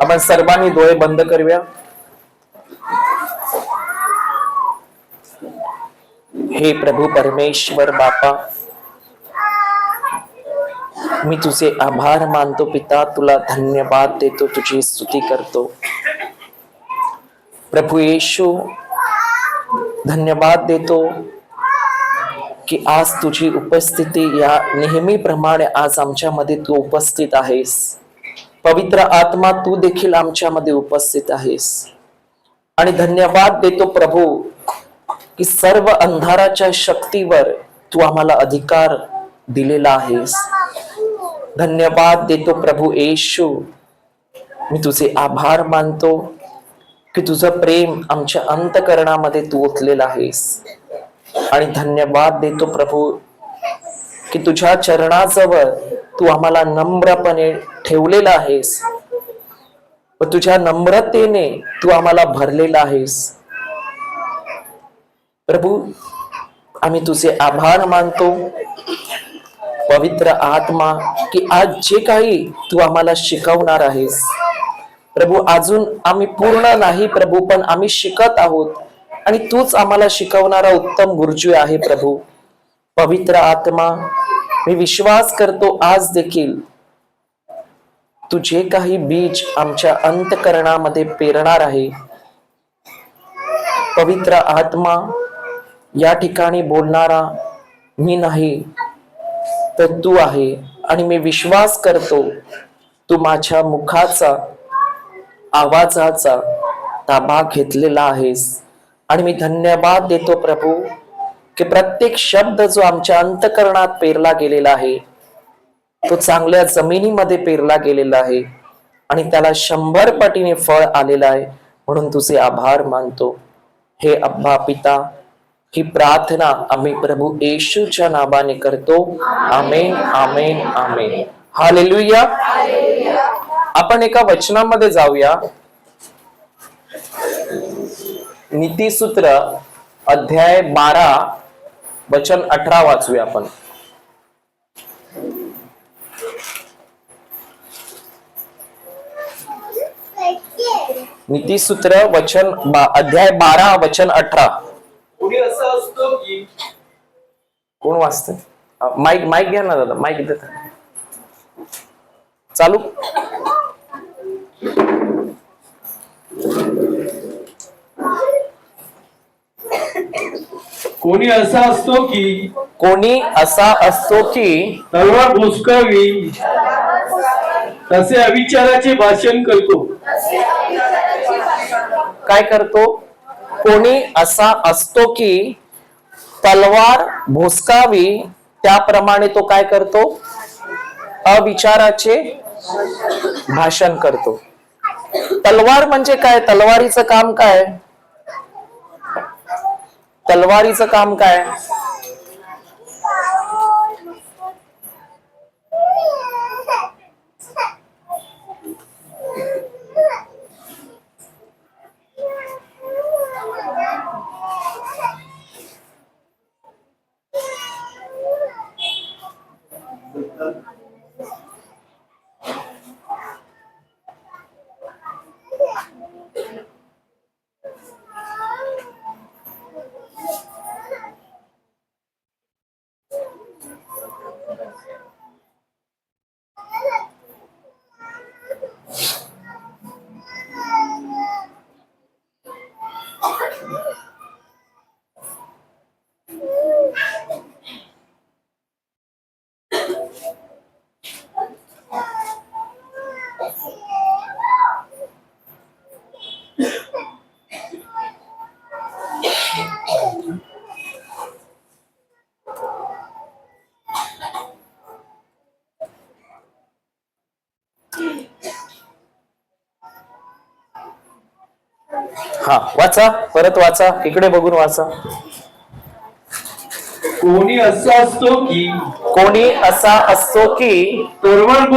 आपण सर्वांनी डोळे बंद करूया. हे प्रभू परमेश्वर बापा, मी तुझे आभार मानतो पिता, तुला धन्यवाद देतो, तुझी स्तुती करतो. प्रभू येशू, धन्यवाद देतो की आज तुझी उपस्थिती या नेहमीप्रमाणे आज आमच्यामध्ये तू उपस्थित आहेस. पवित्र आत्मा, तू देखील आमच्यामध्ये उपस्थित आहेस. आणि धन्यवाद देतो प्रभू की सर्व अंधाराच्या शक्तीवर तू आम्हाला अधिकार दिलेला आहेस. धन्यवाद देतो प्रभू येशू, मी तुझे आभार मानतो की तुझं प्रेम आमच्या अंतःकरणामध्ये तू ओतलेलं आहेस. आणि धन्यवाद देतो प्रभू की तुझ्या चरणाजवळ तू आम्हाला नम्रपणे ठेवलेला आहेस व तुझ्या नम्रतेने तू आम्हाला भरलेला आहेस. प्रभू, आम्ही तुझे आभार मानतो पवित्र आत्मा की आज जे काही तू आम्हाला शिकवणार आहेस प्रभू, अजून आम्ही पूर्ण नाही प्रभू, पण आम्ही शिकत आहोत आणि तूच आम्हाला शिकवणारा उत्तम गुरुजी आहे. प्रभू पवित्र आत्मा, मी विश्वास करतो आज देखील तू जे काही बीज आमच्या अंतःकरणामध्ये पेरणार आहे, पवित्र आत्मा, या ठिकाणी बोलणारा मी नाही तर तू आहे. आणि मी विश्वास करतो तू माझ्या मुखाचा आवाजाचा ताबा घेतलेला आहेस. आणि मी धन्यवाद देतो प्रभू की प्रत्येक शब्द जो आमच्या अंतःकरणात पेरला गेलेला आहे तो चांगल्या जमिनीमध्ये पेरला गेलेला आहे आणि त्याला 100 पटीने फळ आलेलं आहे. म्हणून तुझे आभार मानतो. हे अब्बा पिता, ही प्रार्थना आम्ही प्रभू येशूच्या नावाने करतो. आमेन, आमेन, आमेन. हालेलुया. आपण एका वचनामध्ये जाऊया. नीतिसूत्र अध्याय 12 वचन 18 वाचूया आपण. नीतिसूत्र अध्याय 12 वचन 18. कोणी असं असतो की, कोण वाचते? माईक घ्या ना दादा, माईक देता चालू. कोणी असा असतो की तलवार भुसकावी तसे अविचाराचे भाषण करतो. काय करतो? कोणी असा असतो की तलवार भोसकावी त्याप्रमाणे तो काय करतो? अविचाराचे भाषण करतो. तलवार म्हणजे काय? तलवारीचं काम काय? तलवारीचं काम काय? हा, वाचा, परत वाचा, इकडे बघून वाचा. कोणी असा असतो की तलवार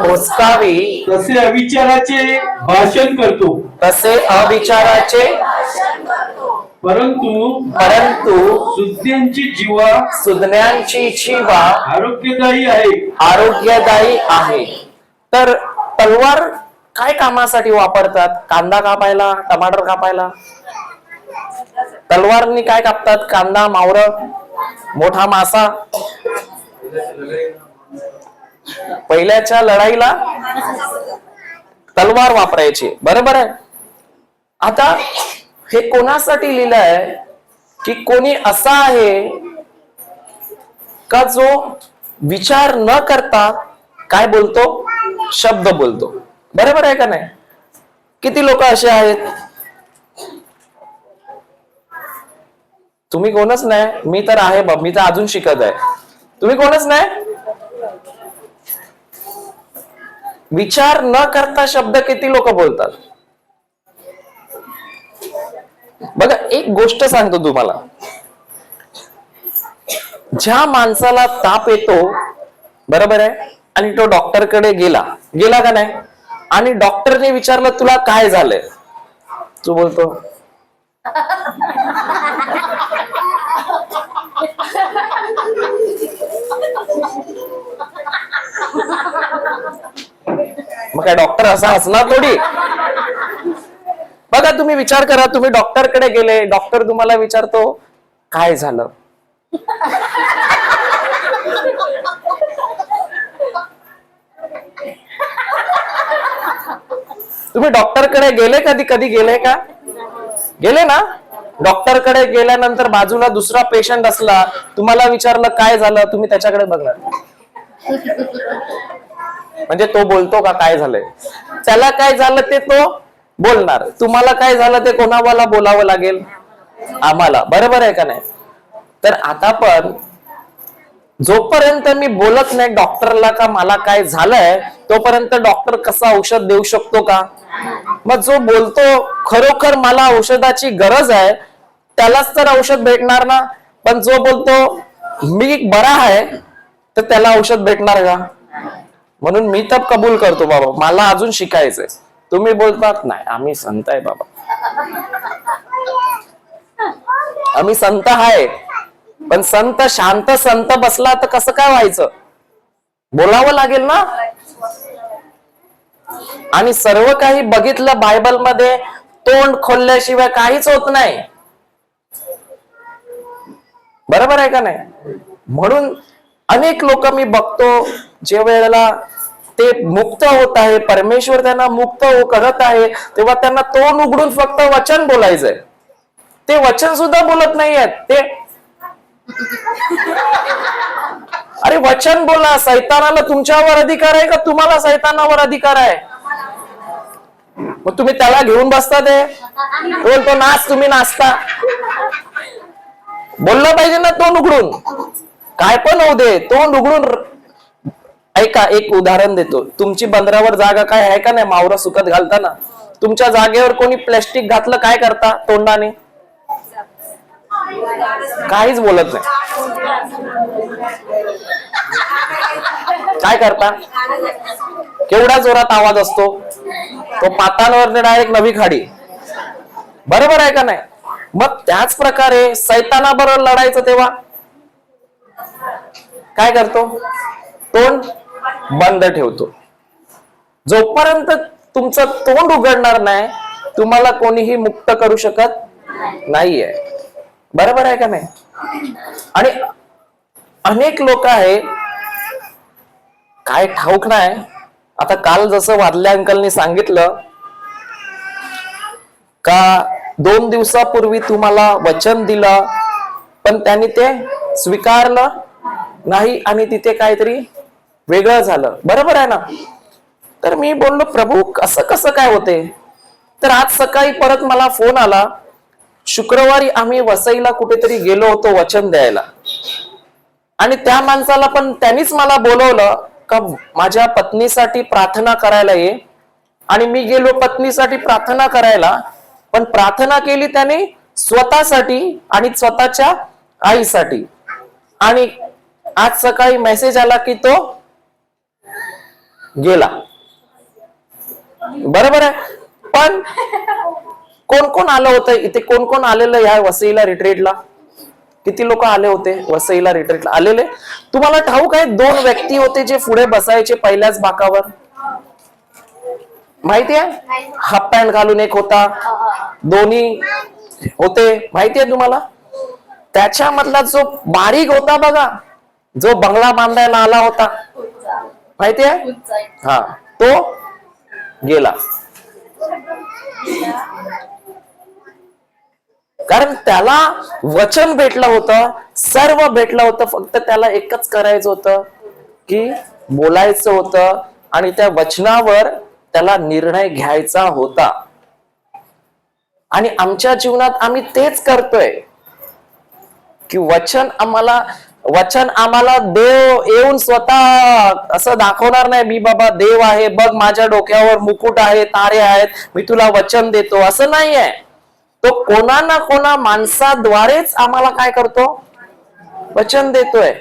भोसकावी तसे अविचाराचे भाषण करतो. परंतु सुज्ञांची जीवा आरोग्यदायी आहे. तर तलवार काय कामासाठी वापरतात? कांदा कापायला, टमाटर कापायला. तलवारनी काय कापतात? कांदा, मावळ, मोठा मासा. पहिल्याच्या लढाईला तलवार वापरायची, बरोबर आहे. आता हे कोणासाठी लिहिलं आहे की कोणी असा आहे का जो विचार न करता काय बोलतो? शब्द बोलतो, बरोबर आहे का नाही? किती लोक असे आहेत? तुम्ही कोणच नाही, मी तर आहे बाबा, मी तर अजून शिकत आहे. तुम्ही कोणच नाही. विचार न करता शब्द किती लोक बोलतात. बघा, एक गोष्ट सांगतो तुम्हाला. ज्या माणसाला ताप येतो, बरोबर आहे, आणि तो डॉक्टरकडे गेला का नाही, आणि डॉक्टरने विचारलं तुला काय झालंय, तू बोलतो मग काय डॉक्टर असा हसणार थोडी. बघा, तुम्ही विचार करा, तुम्ही डॉक्टरकडे गेले, डॉक्टर तुम्हाला विचारतो काय झालं. तुम्ही डॉक्टरकडे गेले कधी गेले का? गेले ना. डॉक्टरकडे गेल्यानंतर बाजूला दुसरा पेशंट असला, तुम्हाला विचारलं काय झालं, तुम्ही त्याच्याकडे बघणार, म्हणजे तो बोलतो का काय झालंय. त्याला काय झालं ते तो बोलणार. तुम्हाला काय झालं ते कोणाला बोलावं लागेल? आम्हाला, बरोबर आहे का नाही? तर आता पण जोपर्यंत मी बोलत नाही डॉक्टरला का मला काय झालंय, तोपर्यंत डॉक्टर कसा औषध देऊ शकतो का? मग जो बोलतो खरोखर मला औषधाची गरज आहे त्यालाच तर औषध भेटणार ना. पण जो बोलतो मी बरा आहे तर त्याला औषध भेटणार का? म्हणून मी तर कबूल करतो बाबा, मला अजून शिकायचंय. तुम्ही बोलतात नाही आम्ही संत आहे बाबा, आम्ही संत आहे, पण संत शांत संत बसला तर कसं काय व्हायचं? बोलावं लागेल ना. आणि सर्व काही बघितलं बायबल मध्ये, तोंड खोलल्याशिवाय काहीच होत नाही, बरोबर आहे का नाही? म्हणून अनेक लोक मी बघतो, जे वेळेला ते मुक्त होत आहे, परमेश्वर त्यांना मुक्त करत आहे, तेव्हा त्यांना तोंड उघडून फक्त वचन बोलायचंय. ते वचन सुद्धा बोलत नाहीयेत ते. अरे वचन बोला. सैतानाला तुमच्यावर अधिकार आहे का तुम्हाला सैतानावर अधिकार आहे? मग तुम्ही त्याला घेऊन बसता, ते बोलतो नाच, तुम्ही नाचता. बोललं पाहिजे ना तोंड उघडून, काय पण होऊ दे, तोंड उघडून. ऐका, एक उदाहरण देतो. तुमची बंदरावर जागा काय आहे का नाही? मावरा सुकत घालताना तुमच्या जागेवर कोणी प्लॅस्टिक घातलं, काय करता? तोंडाने काहीच बोलत नाही. काय करता? केवढा जोरात आवाज असतो तो, पातांवर डायरेक्ट नवी खाडी, बरोबर आहे का नाही? मग त्याच प्रकारे सैतानाबरोबर लढायचं तेव्हा काय करतो? तोंड बंद ठेवतो. जोपर्यंत तुमचं तोंड उघडणार नाही, तुम्हाला कोणीही मुक्त करू शकत नाहीये, बरोबर आहे का नाही? आणि अनेक लोक आहे, काय ठाऊक नाही. आता काल जसं वादल्या अंकलनी सांगितलं का 2 दिवसापूर्वी तुम्हाला वचन दिलं, पण त्यांनी ते स्वीकारलं नाही आणि तिथे काहीतरी वेगळं झालं, बरोबर आहे ना? तर मी बोललो प्रभू असं कसं काय होते? तर आज सकाळी परत मला फोन आला, शुक्रवारी आम्ही वसईला कुठेतरी गेलो होतो वचन द्यायला, आणि त्या माणसाला पण त्यांनीच मला बोलवलं का माझ्या पत्नीसाठी प्रार्थना करायला ये. आणि मी गेलो पत्नीसाठी प्रार्थना करायला, पण प्रार्थना केली त्याने स्वतःसाठी आणि स्वतःच्या आईसाठी. आणि आज सकाळी मेसेज आला की तो गेला, बरोबर आहे. पण कोण कोण आलं होतं इथे? कोण कोण आलेलं ह्या वसईला रिट्रीटला? किती लोक आले होते वसईला रिट्रीटला आलेले? तुम्हाला ठाऊक आहे 2 व्यक्ती होते जे पुढे बसायचे पहिल्याच बाकावर. माहितीये? हाफ पॅन्ट घालून एक होता, दोन्ही होते, माहितीये तुम्हाला? त्याच्यामधला जो बारीक होता बघा, जो बंगला बांधायला आला होता, माहितीये? हा, तो गेला. कारण त्याला वचन भेटलं होतं, सर्व भेटलं होतं, फक्त त्याला एकच करायचं होतं की बोलायचं होतं आणि त्या वचनावर त्याला निर्णय घ्यायचा होता. आणि आमच्या जीवनात आम्ही तेच करतोय की वचन आम्हाला देव येऊन स्वतः असं दाखवणार नाही, मी बाबा देव आहे, बघ माझ्या डोक्यावर मुकुट आहे, तारे आहेत, मी तुला वचन देतो, असं नाहीये. तो कोणा ना कोणा माणसाद्वारेच आम्हाला काय करतो? वचन देतोय.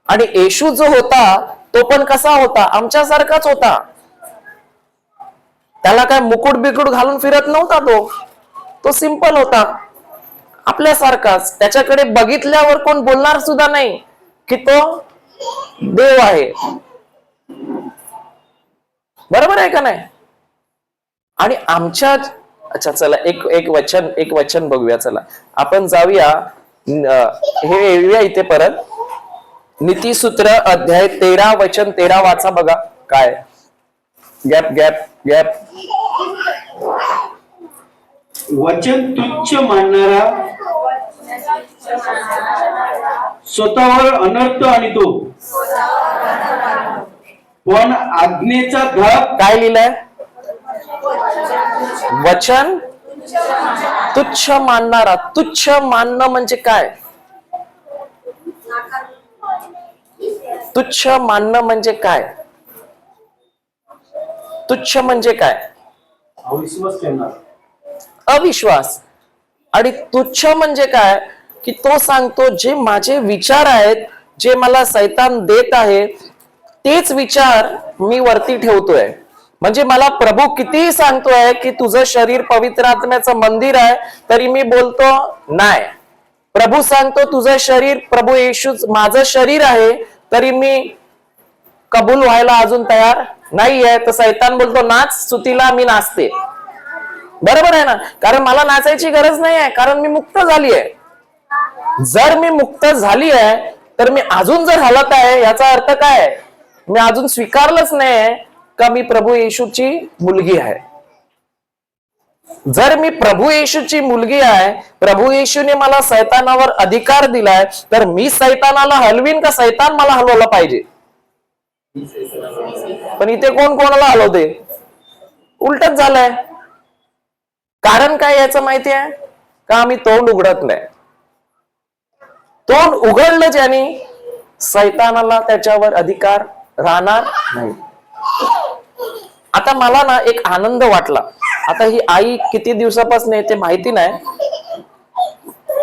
आणि येशू जो होता तो पण कसा होता? आमच्यासारखाच होता. त्याला काय मुकुट बिकुट घालून फिरत नव्हता. तो सिंपल होता, आपल्यासारखाच. त्याच्याकडे बघितल्यावर कोण बोलणार सुद्धा नाही की तो देव आहे. बरोबर आहे का नाही? आणि आमच्या अच्छा चला एक वचन बघूया. चला आपण जाऊया, हे येऊया इथे परत. नीतिसूत्र अध्याय 13 वचन 13 वाचा बघा. काय गॅप गॅप गॅप. वचन तुच्छ मानणारा स्वतःवर अनर्थ आणतो, पण आज्ञेचा धाक. काय लिहिलंय? वचन तुच्छ मानणारा. तुच्छ मानणं म्हणजे काय? तुच्छ मानणं म्हणजे काय? तुच्छ म्हणजे काय? अविश्वास ठेवणार. अविश्वास. आणि तुच्छ म्हणजे काय? की तो सांगतो जे माझे विचार आहेत, जे मला सैतान देत आहे, तेच विचार मी वरती ठेवतोय. म्हणजे मला प्रभू कितीही सांगतोय की तुझं शरीर पवित्र आत्म्याचं मंदिर आहे, तरी मी बोलतो नाही. प्रभू सांगतो तुझं शरीर प्रभू येशू माझं शरीर आहे, तरी मी कबूल व्हायला अजून तयार नाहीये. तर सैतान बोलतो नाच, स्तुतीला मी नाचते. बरोबर आहे ना? कारण मला नाचायची गरज नाही आहे, कारण मी मुक्त झाली आहे. जर मी मुक्त झाली आहे तर मी अजून जर हलत आहे, याचा अर्थ काय? मी अजून स्वीकारलंच नाही का मी प्रभू येशूची मुलगी आहे. जर मी प्रभू येशूची मुलगी आहे, प्रभू येशूने मला सैतानावर अधिकार दिलाय, तर मी सैतानाला हलवीन का सैतान मला हलवलं पाहिजे? पण इथे कोण कोणाला हलवते? उलटच झालंय. कारण काय याचं माहिती आहे का? आम्ही तोंड उघडत नाही. तोंड उघडलं ज्याने, सैतानाला त्याच्यावर अधिकार राहणार नाही. आता मला ना एक आनंद वाटला. आता ही आई किती दिवसापासून येते माहिती नाही,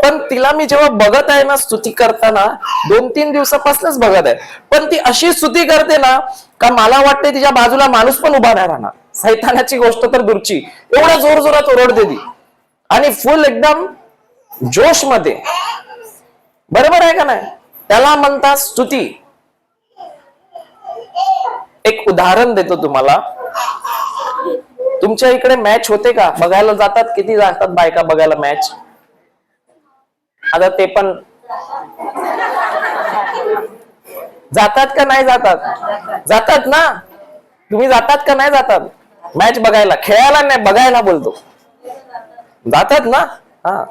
पण तिला मी जेव्हा बघत आहे ना स्तुती करताना, 2-3 दिवसापासूनच बघत आहे, पण ती अशी स्तुती करते ना का मला वाटते तिच्या बाजूला माणूस पण उभा नाही राहणार. सैतानाची गोष्ट तर दूरची, एवढा जोर जोरात ओरडते ती आणि फुल एकदम जोश मध्ये. बरोबर आहे का नाही? त्याला म्हणतात स्तुती. एक उदाहरण देतो तुम्हाला. तुमच्या इकडे मॅच होते का? बघायला जातात? किती जातात बायका बघायला मॅच? आता ते पण जातात का नाही जातात? जातात ना? तुम्ही जातात का नाही जातात मॅच बघायला? खेळायला नाही, बघायला बोलतो. जातात ना? हा.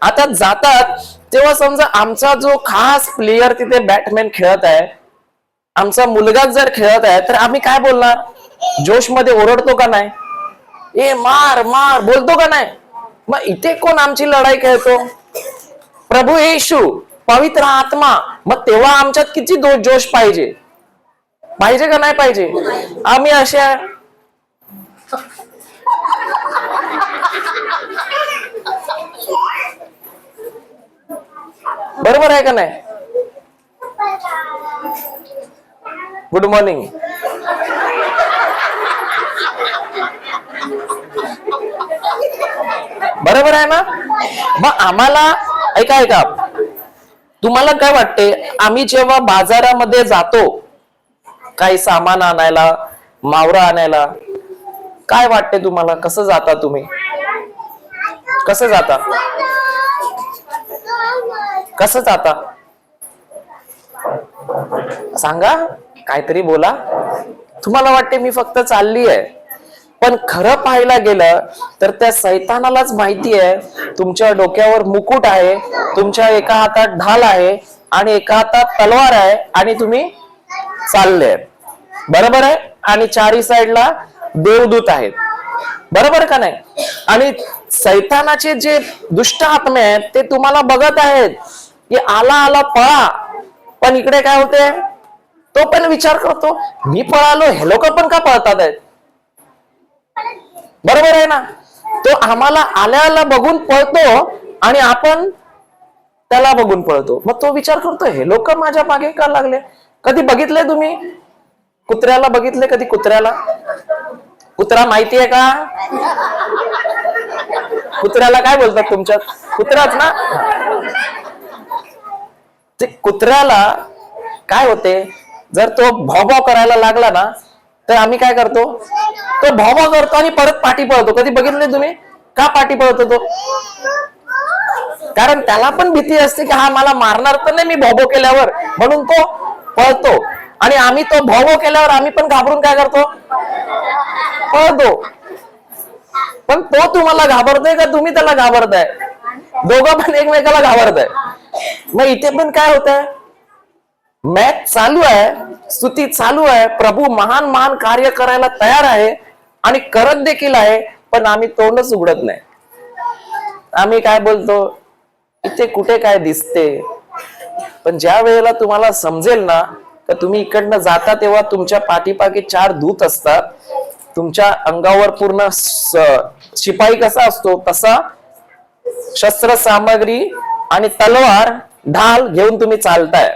आता जातात तेव्हा समजा आमचा जो खास प्लेयर तिथे बॅटमॅन खेळत आहे, आमचा मुलगा जर खेळत आहे, तर आम्ही काय बोलणार? जोश मध्ये ओरडतो का नाही? ए मार मार बोलतो का नाही? मग इथे कोण आमची लढाई खेळतो? प्रभू येशू, पवित्र आत्मा. मग तेव्हा आमच्यात किती जोश पाहिजे? पाहिजे का नाही पाहिजे? आम्ही अशा बरोबर आहे का नाही? Good morning. बरोबर आहे ना? मग आम्हाला ऐका, तुम्हाला काय वाटते? आम्ही जेव्हा बाजारामध्ये जातो काही सामान आणायला, मावरा आणायला. काय वाटते तुम्हाला, कसं जाता तुम्ही, कसं जाता, कसं जाता सांगा, काहीतरी बोला. तुम्हाला वाटते मी फक्त चालली आहे, पण खरं पाहायला गेलं तर त्या सैतानालाच माहिती आहे तुमच्या डोक्यावर मुकुट आहे, तुमच्या एका हातात ढाल आहे आणि एका हातात तलवार आहे आणि तुम्ही चालले, बरोबर आहे. आणि चारी साईडला देवदूत आहेत, बरोबर का नाही. आणि सैतानाचे जे दुष्ट आत्मे आहेत ते तुम्हाला बघत आहेत की आला आला पळा, पण इकडे काय होते, तो पण विचार करतो मी पळालो, हे लोक पण का पळतात आहेत, बरोबर आहे ना. तो आम्हाला आल्याला बघून पळतो आणि आपण त्याला बघून पळतो. मग तो विचार करतो हे लोक माझ्या मागे का लागले. कधी बघितले तुम्ही कुत्र्याला, बघितले कधी कुत्र्याला, कुत्रा माहिती आहे का, कुत्र्याला काय बोलतात तुमच्यात, कुत्राच ना. ते कुत्र्याला काय होते, जर तो भॉव करायला लागला ना तर आम्ही काय करतो, तो भॉव करतो आणि परत पाठी पळतो. कधी बघितले तुम्ही का पाठी पळतो तो, कारण त्याला पण भीती असते की हा मला मारणार तर नाही मी भॉव केल्यावर, म्हणून तो पळतो. आणि आम्ही तो भॉव केल्यावर आम्ही पण घाबरून काय करतो, पळतो. पण तो तुम्हाला घाबरतोय का तुम्ही त्याला घाबरताय, दोघं पण एकमेकाला घाबरताय. मग इथे पण काय होत आहे, मॅच चालू आहे, स्तुती चालू आहे, प्रभू महान महान कार्य करायला तयार आहे आणि करत देखील आहे, पण आम्ही तोंडच उघडत नाही. आम्ही काय बोलतो, इथे कुठे काय दिसते. पण ज्या वेळेला तुम्हाला समजेल ना तर तुम्ही इकडनं जाता तेव्हा तुमच्या पाठीपाठी 4 दूत असतात, तुमच्या अंगावर पूर्ण शिपाई कसा असतो तसा शस्त्र सामग्री आणि तलवार ढाल घेऊन तुम्ही चालताय.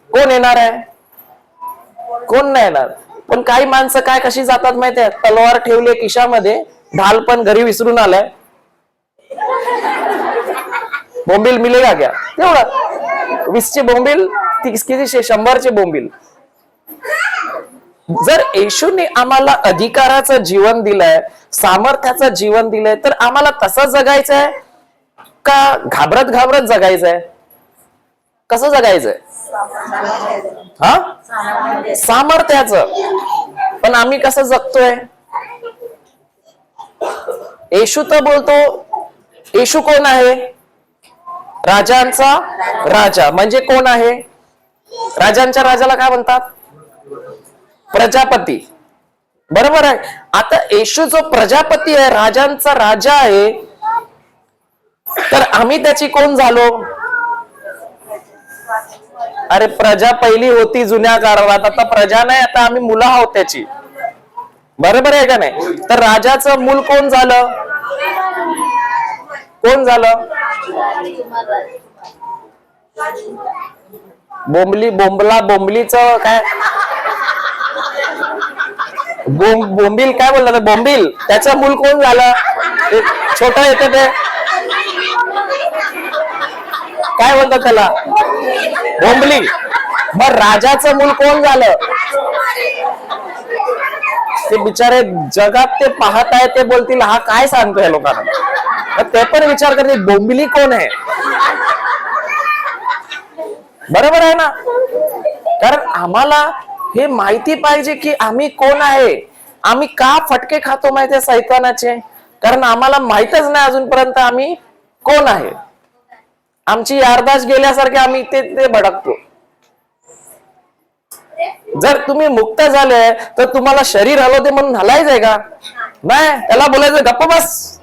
कोण येणार आहे, कोण नाही येणार. पण काही माणसं काय कशी जातात माहिती आहे, तलवार ठेवली खिशामध्ये, ढाल पण घरी विसरून आलाय, बोंबील मिलेगा क्या, तेवढं 20चे बोंबील, 30 किती 100चे बोंबील. जर येशूने आम्हाला अधिकाराचं जीवन दिलंय, सामर्थ्याचं जीवन दिलंय, तर आम्हाला तसं जगायचंय का घाबरत घाबरत जगायचंय, कसं जगायचंय, हा सामर्थ्याचं. पण आम्ही कसं जगतोय. येशू तर बोलतो, येशू कोण आहे, राजांचा राजा. म्हणजे कोण आहे, राजांच्या राजाला काय म्हणतात, प्रजापती, बरोबर आहे. आता येशू जो प्रजापती आहे, राजांचा राजा आहे, तर आम्ही त्याची कोण झालो. अरे प्रजा पहिली होती जुन्या काळात, आता प्रजा नाही, आता आम्ही मुलं आहोत त्याची, बरोबर आहे का नाही. तर राजाचं मूल कोण झालं, कोण झालं, बोंबली, बोंबला, बोंबलीचं काय, बोंबील काय बोलतात, बोंबील, त्याचं मूल कोण झालं, छोट येतं ते काय बोलतात त्याला, बोंबली. मग राजाचं मूल कोण झालं, ते बिचारे जगात ते पाहत आहे, ते बोलतील हा काय सांगतोय लोकांना, ते पण विचार करतील बोंबिली कोण आहे, बरोबर आहे ना. कारण आम्हाला हे माहिती पाहिजे की आम्ही कोण आहे. आम्ही का फटके खातो माहितीये सैतानाचे, कारण आम्हाला माहितच नाही अजूनपर्यंत आम्ही कोण आहे. आमची यारदाश गेल्यासारखे आम्ही ते भडकतो. जर तुम्ही मुक्त झाले तर तुम्हाला शरीर हलवते म्हणून हलायचंय का, नाही, त्याला बोलायचं गप्प बस,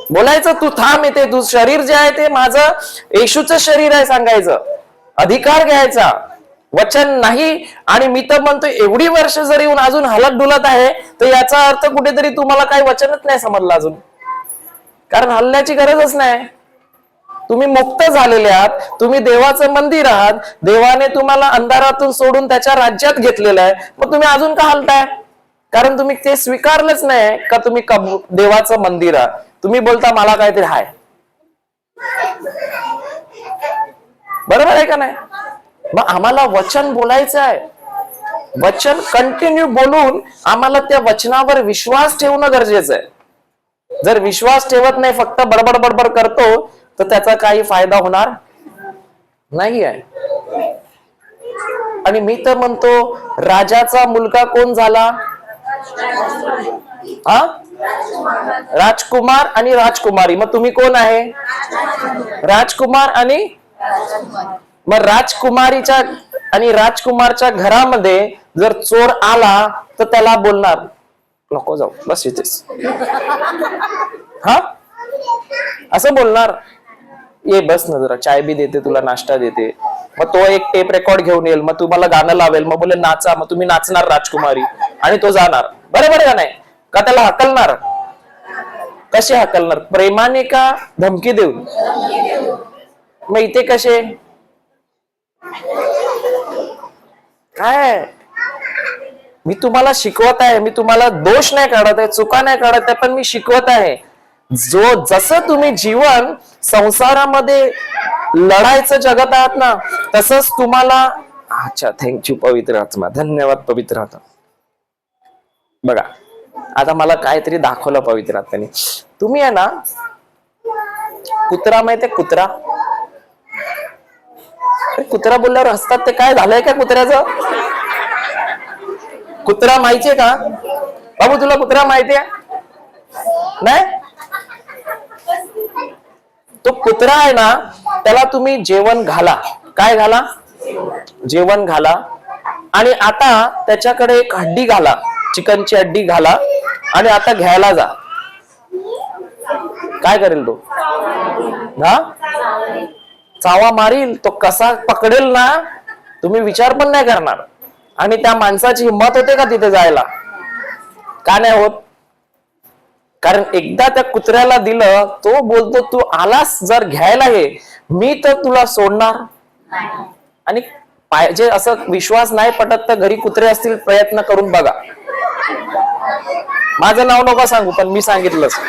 बोलायचं तू थांब, येते तू शरीर जे आहे ते माझं येशूचं शरीर आहे सांगायचं, अधिकार घ्यायचा, वचन नाही. आणि मी तर म्हणतो एवढी वर्ष जरी येऊन अजून हलत डुलत आहे तर याचा अर्थ कुठेतरी तुम्हाला काही वचनच नाही समजलं अजून, कारण हलण्याची गरजच नाही. तुम्ही मुक्त झालेले आहात, तुम्ही देवाचं मंदिर आहात, देवाने तुम्हाला अंधारातून सोडून त्याच्या राज्यात घेतलेलं आहे. मग तुम्ही अजून का हलताय, कारण तुम्ही ते स्वीकारलंच नाही का तुम्ही देवाचं मंदिर आहात. तुम्ही बोलता मला काहीतरी हाय, बरोबर आहे का नाही. मग आम्हाला वचन बोलायचं आहे, वचन कंटिन्यू बोलून आम्हाला त्या वचनावर विश्वास ठेवणं गरजेचं आहे. जर विश्वास ठेवत नाही, फक्त बडबड बडबड करतो, तर त्याचा काही फायदा होणार नाही आहे. आणि मी तर म्हणतो, राजाचा मुलगा कोण झाला? हा, राजकुमार आणि राजकुमारी. मग तुम्ही कोण आहे? राजकुमार आणि मग राजकुमारीच्या आणि राजकुमारच्या घरामध्ये जर चोर आला तर त्याला बोलणार, नको जाऊ, बस इथेच. हा, असं बोलणार, ये बस ना जरा, चाय बी देते तुला, नाश्ता देते. मग तो एक टेप रेकॉर्ड घेऊन येईल, मग तुम्हाला गाणं लावेल, मग बोले नाचा, मग तुम्ही नाचणार राजकुमारी, आणि तो जाणार. बरोबर का नाही? का त्याला हकलणार? कसे हकलणार? प्रेमाने का धमकी देऊन? मग इथे कसे? काय मी तुम्हाला शिकवत आहे, मी तुम्हाला दोष नाही काढत आहे, चुका नाही काढत आहे, पण मी शिकवत आहे. जसं तुम्ही जीवन संसारामध्ये लढायचं जगत आहात ना, तसंच तुम्हाला. अच्छा, थँक्यू पवित्र आत्मा, धन्यवाद पवित्र आत्मा. बघा, आता मला काहीतरी दाखवलं पवित्र आत्म्याने. तुम्ही आहे ना, कुत्रा माहिती आहे? कुत्रा, कुत्रा बोलल्यावर हसतात, ते काय झालंय का कुत्र्याचं? कुत्रा माहितीये का बाबू? तुला कुत्रा माहितीये? नाही? तो कुत्रा आहे ना, त्याला तुम्ही जेवण घाला. काय घाला? जेवण घाला. आणि आता त्याच्याकडे एक हड्डी घाला, चिकनची हड्डी घाला, आणि आता घ्यायला जा. काय करेल तो? हा, चावा मारील. तो कसा पकडेल ना, तुम्ही विचार पण नाही करणार. आणि त्या माणसाची हिंमत होते का तिथे जायला? का नाही होत? कारण एकदा त्या कुत्र्याला दिलं, तो बोलतो, तू आलास जर घ्यायला हे, मी तर तुला सोडणार. आणि पाहिजे असं विश्वास नाही पटत तर घरी कुत्रे असतील, प्रयत्न करून बघा. माझं नाव नका सांगू, पण मी सांगितलंच.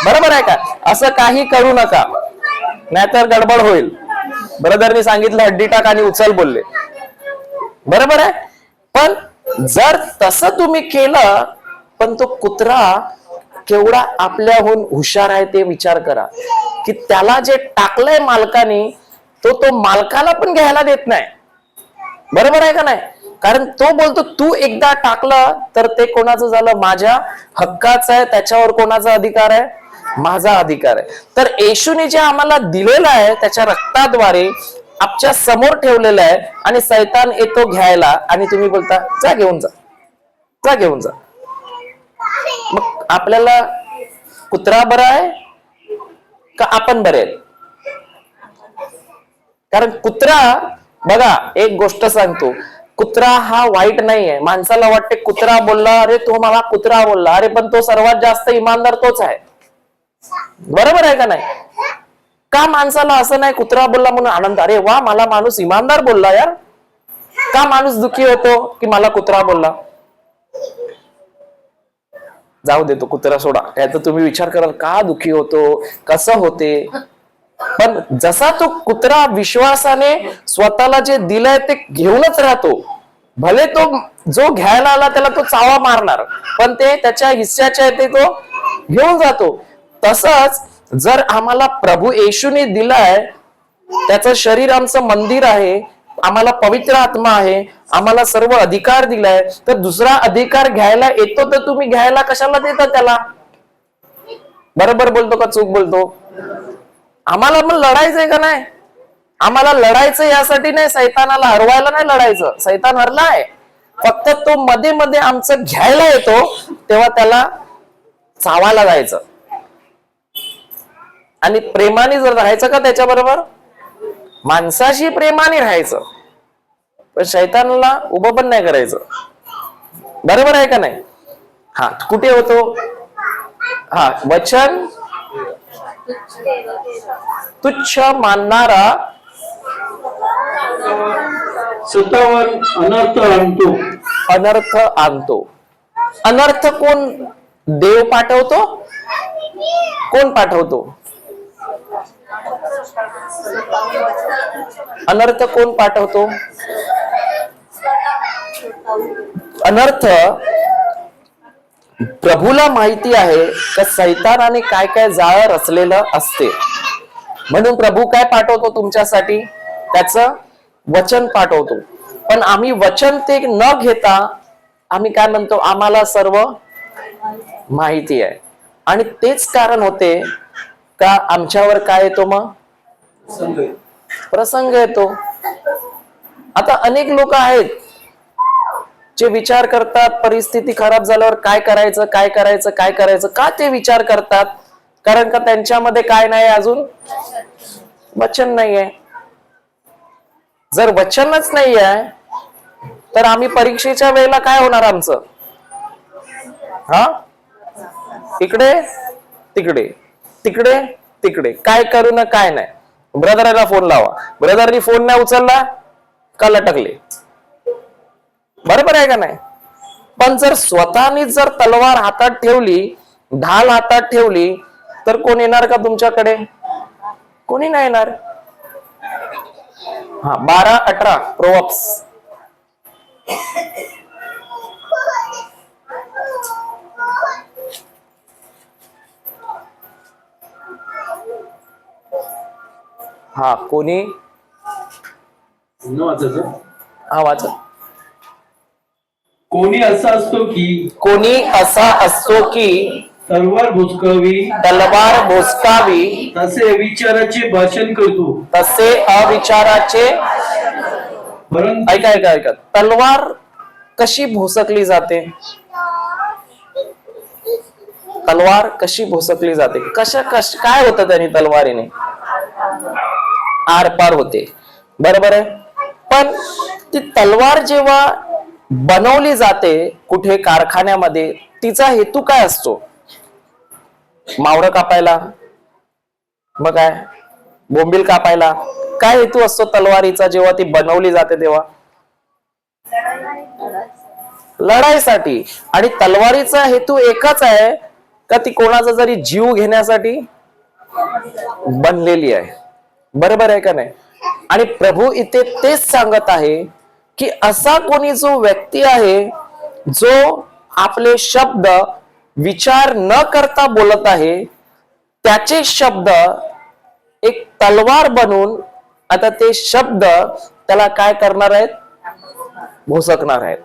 बरोबर आहे का? असं काही करू नका, नाहीतर गडबड होईल. ब्रदरनी सांगितलं हड्डी टाक आणि उचल बोलले. बरोबर आहे? पण जर तसं तुम्ही केलं, पण तो कुत्रा केवढा आपल्याहून हुशार आहे ते विचार करा. की त्याला जे टाकलंय मालकाने, तो मालकाला पण घ्यायला देत नाही. बरोबर आहे का नाही? कारण तो बोलतो, तू एकदा टाकलं तर ते कोणाचं झालं? माझ्या हक्काचं आहे. त्याच्यावर कोणाचा अधिकार आहे? माझा अधिकार आहे. तर येशूने जे आम्हाला दिलेलं आहे, त्याच्या रक्ताद्वारे आमच्या समोर ठेवलेलं आहे, आणि सैतान येतो घ्यायला, आणि तुम्ही बोलता, जा घेऊन जा, जा घेऊन जा. मग आपल्याला कुत्रा बरा आहे का आपण बरे आहेत? कारण कुत्रा, बघा एक गोष्ट सांगतो, कुत्रा हा वाईट नाहीये. माणसाला वाटते कुत्रा बोलला, अरे तो मला कुत्रा बोलला, अरे पण तो सर्वात जास्त इमानदार तोच आहे. बरोबर आहे का नाही? का माणसाला असं नाही कुत्रा बोलला म्हणून आनंद, अरे वा मला माणूस इमानदार बोलला यार? का माणूस दुःखी होतो की मला कुत्रा बोलला? जाऊ देतो, कुत्रा सोडा. याचा तुम्ही विचार कराल का दुःखी होतो, कसं होते. पण जसा तो कुत्रा विश्वासाने स्वतःला जे दिलंय ते घेऊनच राहतो, भले तो जो घ्यायला आला त्याला तो चावा मारणार, पण ते त्याच्या हिस्साच्या ते तो घेऊन जातो. तसंच जर आम्हाला प्रभू येशूने दिलाय, त्याचं शरीर आमचं मंदिर आहे, आम्हाला पवित्र आत्मा आहे, आम्हाला सर्व अधिकार दिलाय, तर दुसरा अधिकार घ्यायला येतो तर तुम्ही घ्यायला कशाला देता त्याला? बरोबर बोलतो का चूक बोलतो? आम्हाला पण लढायचंय का नाही? आम्हाला लढायचं यासाठी नाही, सैतानाला हरवायला नाही लढायचं. सैतान हरलाय, फक्त तो मध्ये मध्ये आमचं घ्यायला येतो, तेव्हा त्याला चावायला जायचं. आणि प्रेमाने जर राहायचं का त्याच्याबरोबर? माणसाशी प्रेमाने राहायचं, पण शैतानाला उभं पण नाही करायचं. बरोबर आहे का नाही? हा, कुठे होतो? हा, वचन तुच्छ मानणारा स्वतःवर अनर्थ आणतो. अनर्थ आणतो. अनर्थ कोण? देव पाठवतो? कोण पाठवतो? अनर्थ कोण पाठवतो? अनर्थ प्रभूला माहिती आहे का सैतानाने काय काय जाळ रचलेलं असते, म्हणून प्रभू काय पाठवतो तुमच्यासाठी, त्याचं वचन पाठवतो. पण आम्ही वचन ते न घेता आम्ही काय म्हणतो, आम्हाला सर्व माहिती आहे. आणि तेच कारण होते का आमच्यावर काय येतो, मग प्रसंग येतो. आता अनेक लोक आहेत जे विचार करतात परिस्थिती खराब झाल्यावर काय करायचं काय करायचं काय करायचं. का ते विचार करतात? कारण का त्यांच्यामध्ये काय नाही, अजून वचन नाहीये. जर वचनच नाहीये तर आम्ही परीक्षेच्या वेळेला काय होणार आमचं, हा इकडे तिकडे तिकडे तिकडे, काय करू ना काय नाही. ब्रदरला फोन लावा, ब्रदरनी फोन नाही उचलला का लटकले, बरोबर आहे का नाही. पण जर स्वतःनी जर तलवार हातात ठेवली, ढाल हातात ठेवली, तर कोण येणार का तुमच्याकडे? कोणी नाही येणार. हा 12:18 प्रोव्हर्ब्स. हा कोणी, हा वाचा. कोणी असा असतो की कोणी असा असतो की तलवार भुसकावी, तलवार भोसकावी, तसे विचाराचे भाषण करतो, तसे अविचाराचे. परंतु ऐका ऐका ऐका, तलवार कशी भोसकली जाते, तलवार कशी भोसकली जाते, काय होतं त्याने तलवारीने, आरपार होते, बरोबर आहे. पण ती तलवार जेव्हा बनवली जाते कुठे कारखान्यामध्ये, तिचा हेतू काय असतो? मावरं कापायला, मग काय बोंबील कापायला. काय हेतू असतो तलवारीचा जेव्हा ती बनवली जाते तेव्हा? लढाईसाठी. आणि तलवारीचा हेतू एकच आहे का ती कोणाचा जरी जीव घेण्यासाठी बनलेली आहे, बरोबर आहे का नाही. आणि प्रभू इथे तेच सांगत आहे की असा कोणी जो व्यक्ती आहे जो आपले शब्द विचार न करता बोलत आहे, त्याचे शब्द एक तलवार बनून आता ते शब्द त्याला काय करणार आहेत, भोसकणार आहेत.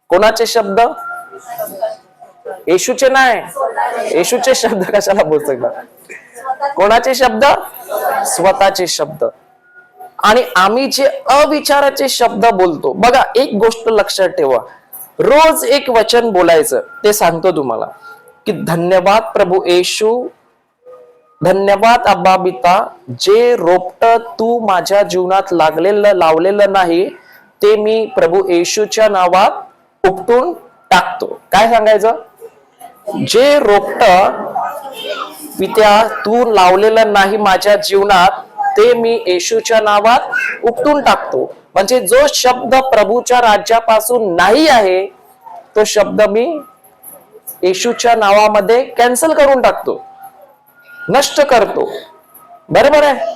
कोणाचे शब्द? येशूचे नाही. येशूचे शब्द कशाला भोसकणार? कोणाचे शब्द? स्वतःचे शब्द. आणि आम्ही जे अविचाराचे शब्द बोलतो, बघा एक गोष्ट लक्षात ठेवा, रोज एक वचन बोलायचं. ते सांगतो तुम्हाला की धन्यवाद प्रभू येशू, धन्यवाद अब्बा पिता, जे रोपट तू माझ्या जीवनात लावलेलं नाही ते मी प्रभू येशूच्या नावात उपटून टाकतो. काय सांगायचं? जे रोपट पित्या तू लावलेलं नाही माझ्या जीवनात ते मी येशूच्या नावात उपटून टाकतो. म्हणजे जो शब्द प्रभूच्या राज्यापासून नाही आहे तो शब्द मी येशूच्या नावामध्ये कॅन्सल करून टाकतो, नष्ट करतो, बरोबर आहे.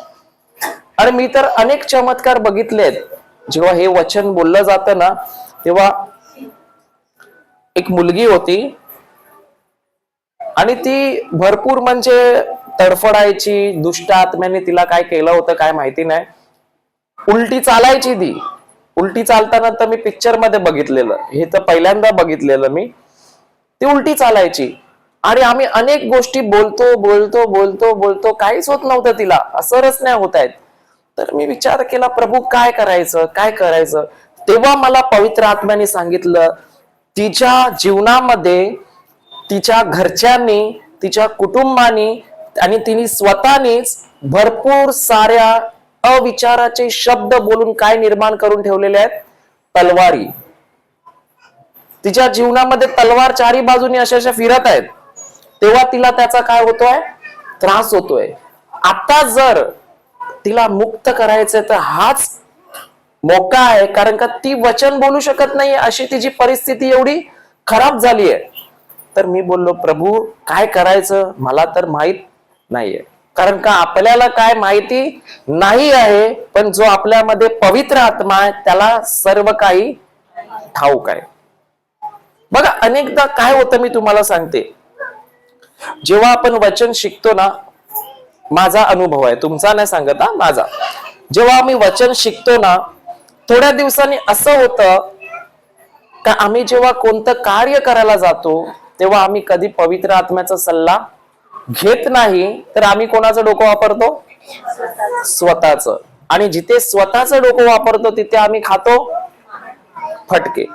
आणि मी तर अनेक चमत्कार बघितलेत. जेव्हा हे वचन बोललं जातं ना, तेव्हा एक मुलगी होती आणि ती भरपूर म्हणजे तडफडायची. दुष्ट आत्म्याने तिला काय केलं होतं काय माहिती नाही. उलटी चालायची ती. उलटी चालताना तर मी पिक्चर मध्ये बघितलेलं, हे तर पहिल्यांदा बघितलेलं मी. ती उलटी चालायची आणि आम्ही अनेक गोष्टी बोलतो बोलतो बोलतो बोलतो, काहीच होत नव्हतं तिला, असरच नाही होत आहेत. तर मी विचार केला प्रभू काय करायचं काय करायचं. तेव्हा मला पवित्र आत्म्याने सांगितलं तिच्या जीवनामध्ये तिच्या घरच्यांनी, तिच्या कुटुंबानी आणि तिने स्वतःनीच भरपूर साऱ्या अविचाराचे शब्द बोलून काय निर्माण करून ठेवलेले आहेत, तलवारी. तिच्या जीवनामध्ये तलवार चारी बाजूनी अशा फिरत आहेत. तेव्हा तिला त्याचा काय होतोय, त्रास होतोय. आता जर तिला मुक्त करायचंय तर हाच मोका आहे, कारण का ती वचन बोलू शकत नाही अशी तिची परिस्थिती एवढी खराब झाली आहे. तर मी बोललो प्रभू काय करायचं मला तर माहित नाहीये, कारण का आपल्याला काय माहिती नाही आहे, पण जो आपल्यामध्ये पवित्र आत्मा आहे त्याला सर्व काही ठाऊक आहे. बघा, अनेकदा काय होतं मी तुम्हाला सांगते, जेव्हा आपण वचन शिकतो ना, माझा अनुभव आहे, तुमचा नाही सांगत हा, माझा. जेव्हा आम्ही वचन शिकतो ना, थोड्या दिवसांनी असं होतं का आम्ही जेव्हा कोणतं कार्य करायला जातो तेव्हा आम्ही कधी पवित्र आत्म्याचा सल्ला घेत नाही, तर आम्ही कोणाचं डोकं वापरतो? स्वतःच. आणि जिथे स्वतःचं डोकं वापरतो तिथे आम्ही खातो फटके.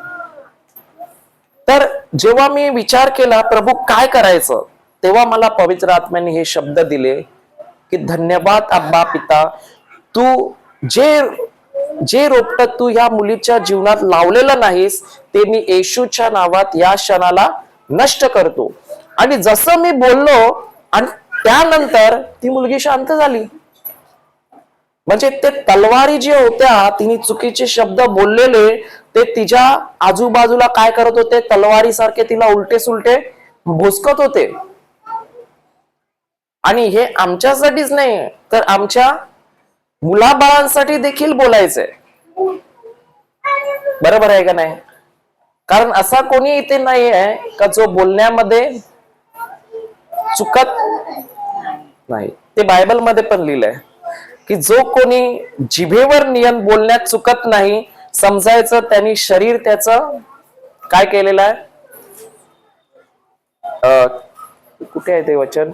तर जेव्हा मी विचार केला प्रभू काय करायचं, तेव्हा मला पवित्र आत्म्याने हे शब्द दिले की धन्यवाद अब्बा पिता, तू जे रोपट तू या मुलीच्या जीवनात लावलेलं नाहीस ते मी येशूच्या नावात या क्षणाला नष्ट करतो. आणि जसं मी बोललो आणि त्यानंतर ती मुलगी शांत झाली. म्हणजे ते तलवारी जे होत्या, तिने चुकीचे शब्द बोललेले, ते तिच्या आजूबाजूला काय करत होते? तलवारी सारखे तिला उलटे सुलटे भोसकत होते. आणि हे आमच्यासाठीच नाही, तर आमच्या मुलाबाळांसाठी देखील बोलायचंय. बरोबर आहे का नाही? कारण असा कोणी इथे नाही आहे का जो बोलण्यामध्ये चुकत नाही. ते बायबल मध्ये पण लिहिलंय की जो कोणी जिभेवर नियम बोलण्यात चुकत नाही, समजायचं त्यांनी शरीर त्याचं काय केलेलं आहे. कुठे आहे ते वचन?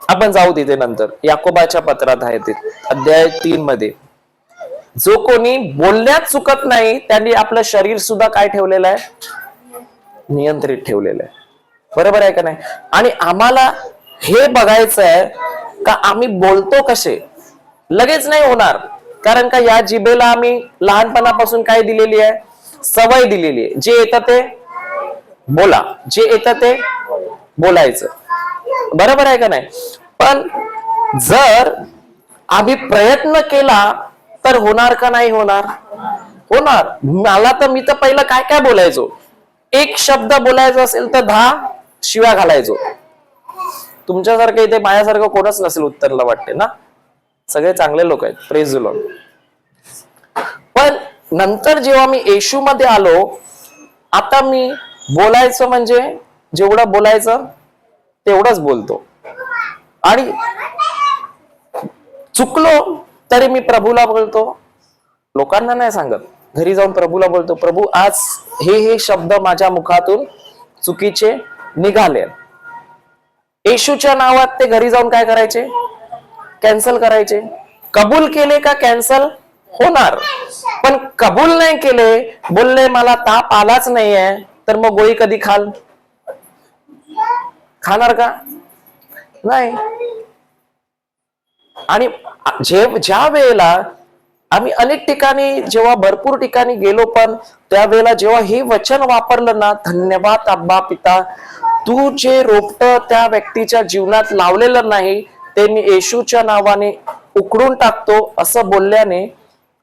आपण जाऊ तिथे नंतर. याकोबाच्या पत्रात आहे ते, अध्याय 3 मध्ये. जो कोणी बोलण्यात चुकत नाही त्यांनी आपलं शरीर सुद्धा काय ठेवलेलं आहे? नियंत्रित ठेवलेलं आहे. बरोबर आहे का नाही? आणि आम्हाला हे बघायचं आहे का आम्ही बोलतो कसे. लगेच नाही होणार, कारण का या जिभेला आम्ही लहानपणापासून काय दिलेली आहे? सवय दिलेली आहे. जे येतं ते बोला, जे येतं ते बोलायचं. बरोबर आहे का नाही? पण जर आम्ही प्रयत्न केला तर होणार का नाही होणार? होणार. मी तर पहिलं काय काय बोलायचो, एक शब्द बोलायचा असेल तर 10 शिव्या घालायचो. तुमच्यासारखं इथे माझ्यासारखं कोणच नसेल उत्तरला वाटते ना, सगळे चांगले लोक आहेत, प्रेज द लॉर्ड. पण नंतर जेव्हा मी येशू मध्ये आलो, आता मी बोलायचं म्हणजे जेवढं बोलायचं तेवढंच बोलतो. आणि चुकलो तरी मी प्रभूला बोलतो, लोकांना नाही सांगत. घरी जाऊन प्रभूला बोलतो, प्रभू आज हे शब्द माझ्या मुखातून चुकीचे निघाले. येशूच्या नावात ते घरी जाऊन काय करायचे? कॅन्सल करायचे. कबूल केले का कॅन्सल होणार. पण कबूल नाही केले, बोलले मला ताप आलाच नाहीये, तर मग गोळी कधी खाणार का? नाही. आणि ज्या वेळेला आम्ही अनेक ठिकाणी, जेव्हा भरपूर ठिकाणी गेलो, पण त्यावेळेला जेव्हा हे वचन वापरलं ना, धन्यवाद अब्बा पिता, तू जे रोपट त्या व्यक्तीच्या जीवनात लावलेलं नाही ते मी येशूच्या नावाने उकडून टाकतो, असं बोलल्याने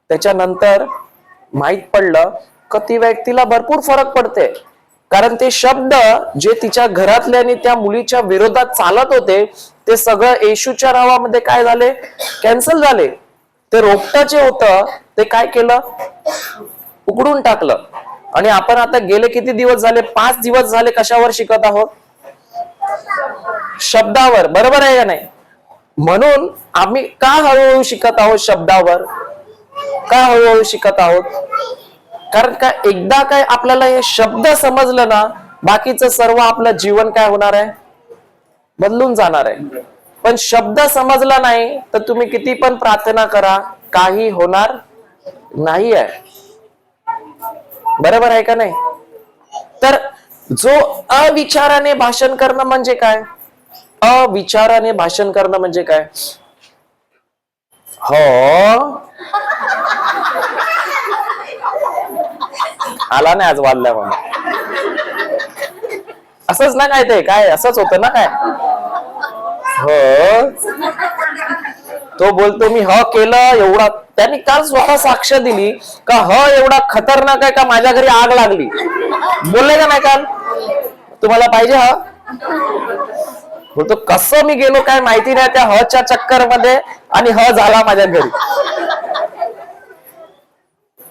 त्याच्यानंतर माहित पडलं की ती व्यक्तीला भरपूर फरक पडते. कारण ते शब्द जे तिच्या घरातल्याने त्या मुलीच्या विरोधात चालत होते ते सगळं येशूच्या नावामध्ये काय झाले? कॅन्सल झाले. ते रोपटाचे होतं ते काय केलं? उकडून टाकलं. आणि आपण आता गेले किती दिवस झाले? 5 दिवस झाले कशावर शिकत आहोत? शब्दावर. बरोबर आहे का नाही? म्हणून आम्ही का हळूहळू शिकत आहोत शब्दावर? का हळूहळू शिकत आहोत? कारण का एकदा काय आपल्याला हे शब्द समजलं ना, बाकीचं सर्व आपलं जीवन काय होणार आहे? बदलून जाणार आहे. पण शब्द समजला नाही तर तुम्ही किती पण प्रार्थना करा, काही होणार नाही आहे. बरोबर आहे का नाही? तर जो अविचाराने भाषण करणं म्हणजे काय? अविचाराने भाषण करणं म्हणजे काय? हो आला नाही आज वाढल्या म्हणून. असंच ना काय? ते काय असंच होतं ना काय? हो, तो बोलतो मी ह केलं एवढा. त्यांनी काल स्वतः साक्ष दिली का ह एवढा खतरनाक आहे का माझ्या घरी आग लागली. बोलले का नाही काल? तुम्हाला पाहिजे ह? बोलतो कसं मी गेलो काय माहिती नाही त्या हच्या चक्कर मध्ये आणि ह झाला माझ्या घरी.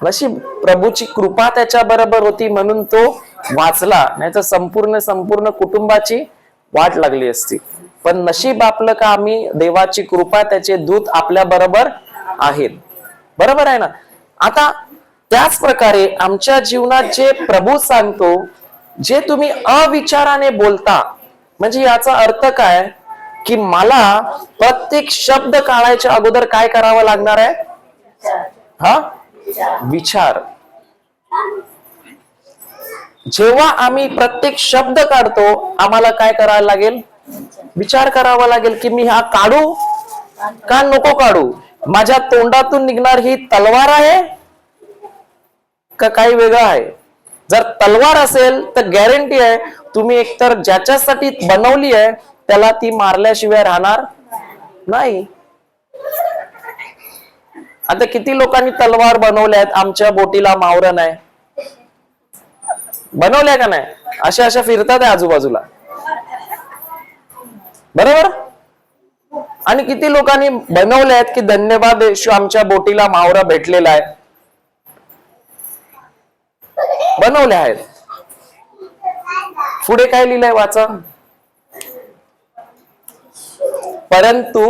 नशीब प्रभूची कृपा त्याच्या बरोबर होती म्हणून तो वाचला, नाही तर संपूर्ण कुटुंबाची वाट लागली असती. पण नशीब आपलं का आम्ही देवाची कृपा, त्याचे दूत आपल्या बरोबर आहेत. बरोबर आहे ना. आता त्याच प्रकारे आमच्या जीवनात जे प्रभू सांगतो, जे तुम्ही अविचाराने बोलता, म्हणजे याचा अर्थ काय की मला प्रत्येक शब्द काढायच्या अगोदर काय करावं लागणार आहे? हा, विचार. जेव्हा आम्ही प्रत्येक शब्द काढतो आम्हाला काय करायला लागेल? विचार करावा लागेल की मी हा काढू का नको काढू. माझ्या तोंडातून निघणार ही तलवार आहे का काही वेगळं आहे. जर तलवार असेल तर गॅरंटी आहे तुम्ही एकतर ज्याच्यासाठी बनवली आहे त्याला ती मारल्याशिवाय राहणार नाही. आता किती लोकांनी तलवार बनवल्या आहेत, आमच्या बोटीला मावरं नाही, बनवल्या का नाही? अशा अशा फिरतात आहे आजूबाजूला, बरोबर. आणि किती लोकांनी बनवले आहेत की धन्यवाद येशू आमच्या बोटीला मावरा भेटलेला आहे, बनवले आहेत. पुढे काय लिहिलंय वाचा. परंतु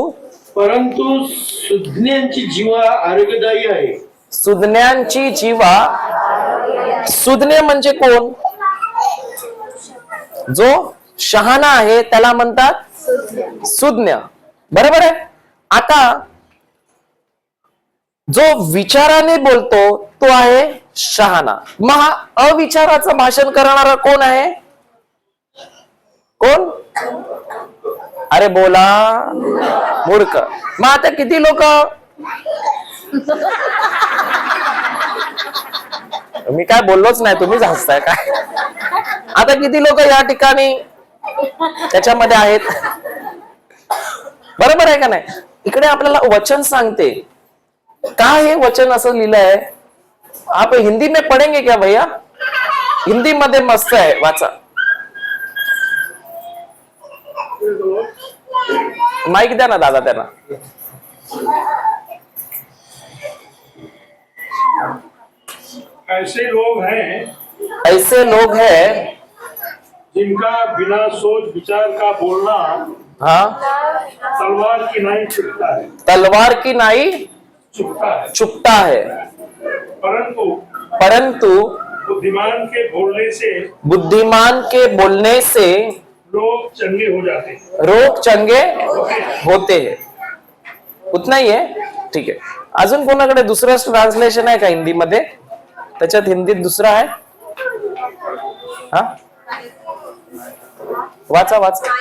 सुज्ञांची जीवा आरोग्यदायी आहे. सुज्ञांची जीवा, सुज्ञ म्हणजे कोण? जो शहाणा आहे त्याला म्हणतात सुज्ञ, बरोबर आहे. आता जो विचाराने बोलतो तो आहे शहाणा. मग हा अविचाराचं भाषण करणारा कोण आहे? कोण? अरे बोला, मूर्ख. मग आता किती लोक, मी काय बोललोच नाही, तुम्हीच हसताय काय. आता किती लोक या ठिकाणी त्याच्यामध्ये आहेत, बरोबर आहे का नाही. इकडे आपल्याला वचन सांगते. काय हे वचन असं लिहिलंय? आप हिंदी में पढ़ेंगे क्या भैया? हिंदी मध्ये मस्त आहे, वाचा. माईक द्या ना दादा त्यांना. ऐसे लोग हैं जिनका बिना सोच विचार का बोलना हाँ, तलवार की नाई चुभता है, तलवार की नाई चुभता है. परंतु बुद्धिमान के बोलने से लोग चंगे हो जाते हैं. रोग चंगे होते हैं. उतना ही है, ठीक आहे. अजून कोणाकडे दुसरं ट्रान्सलेशन आहे का हिंदी मध्ये? त्याच्यात हिंदीत दुसरा आहे. हा, वाचा वाचा.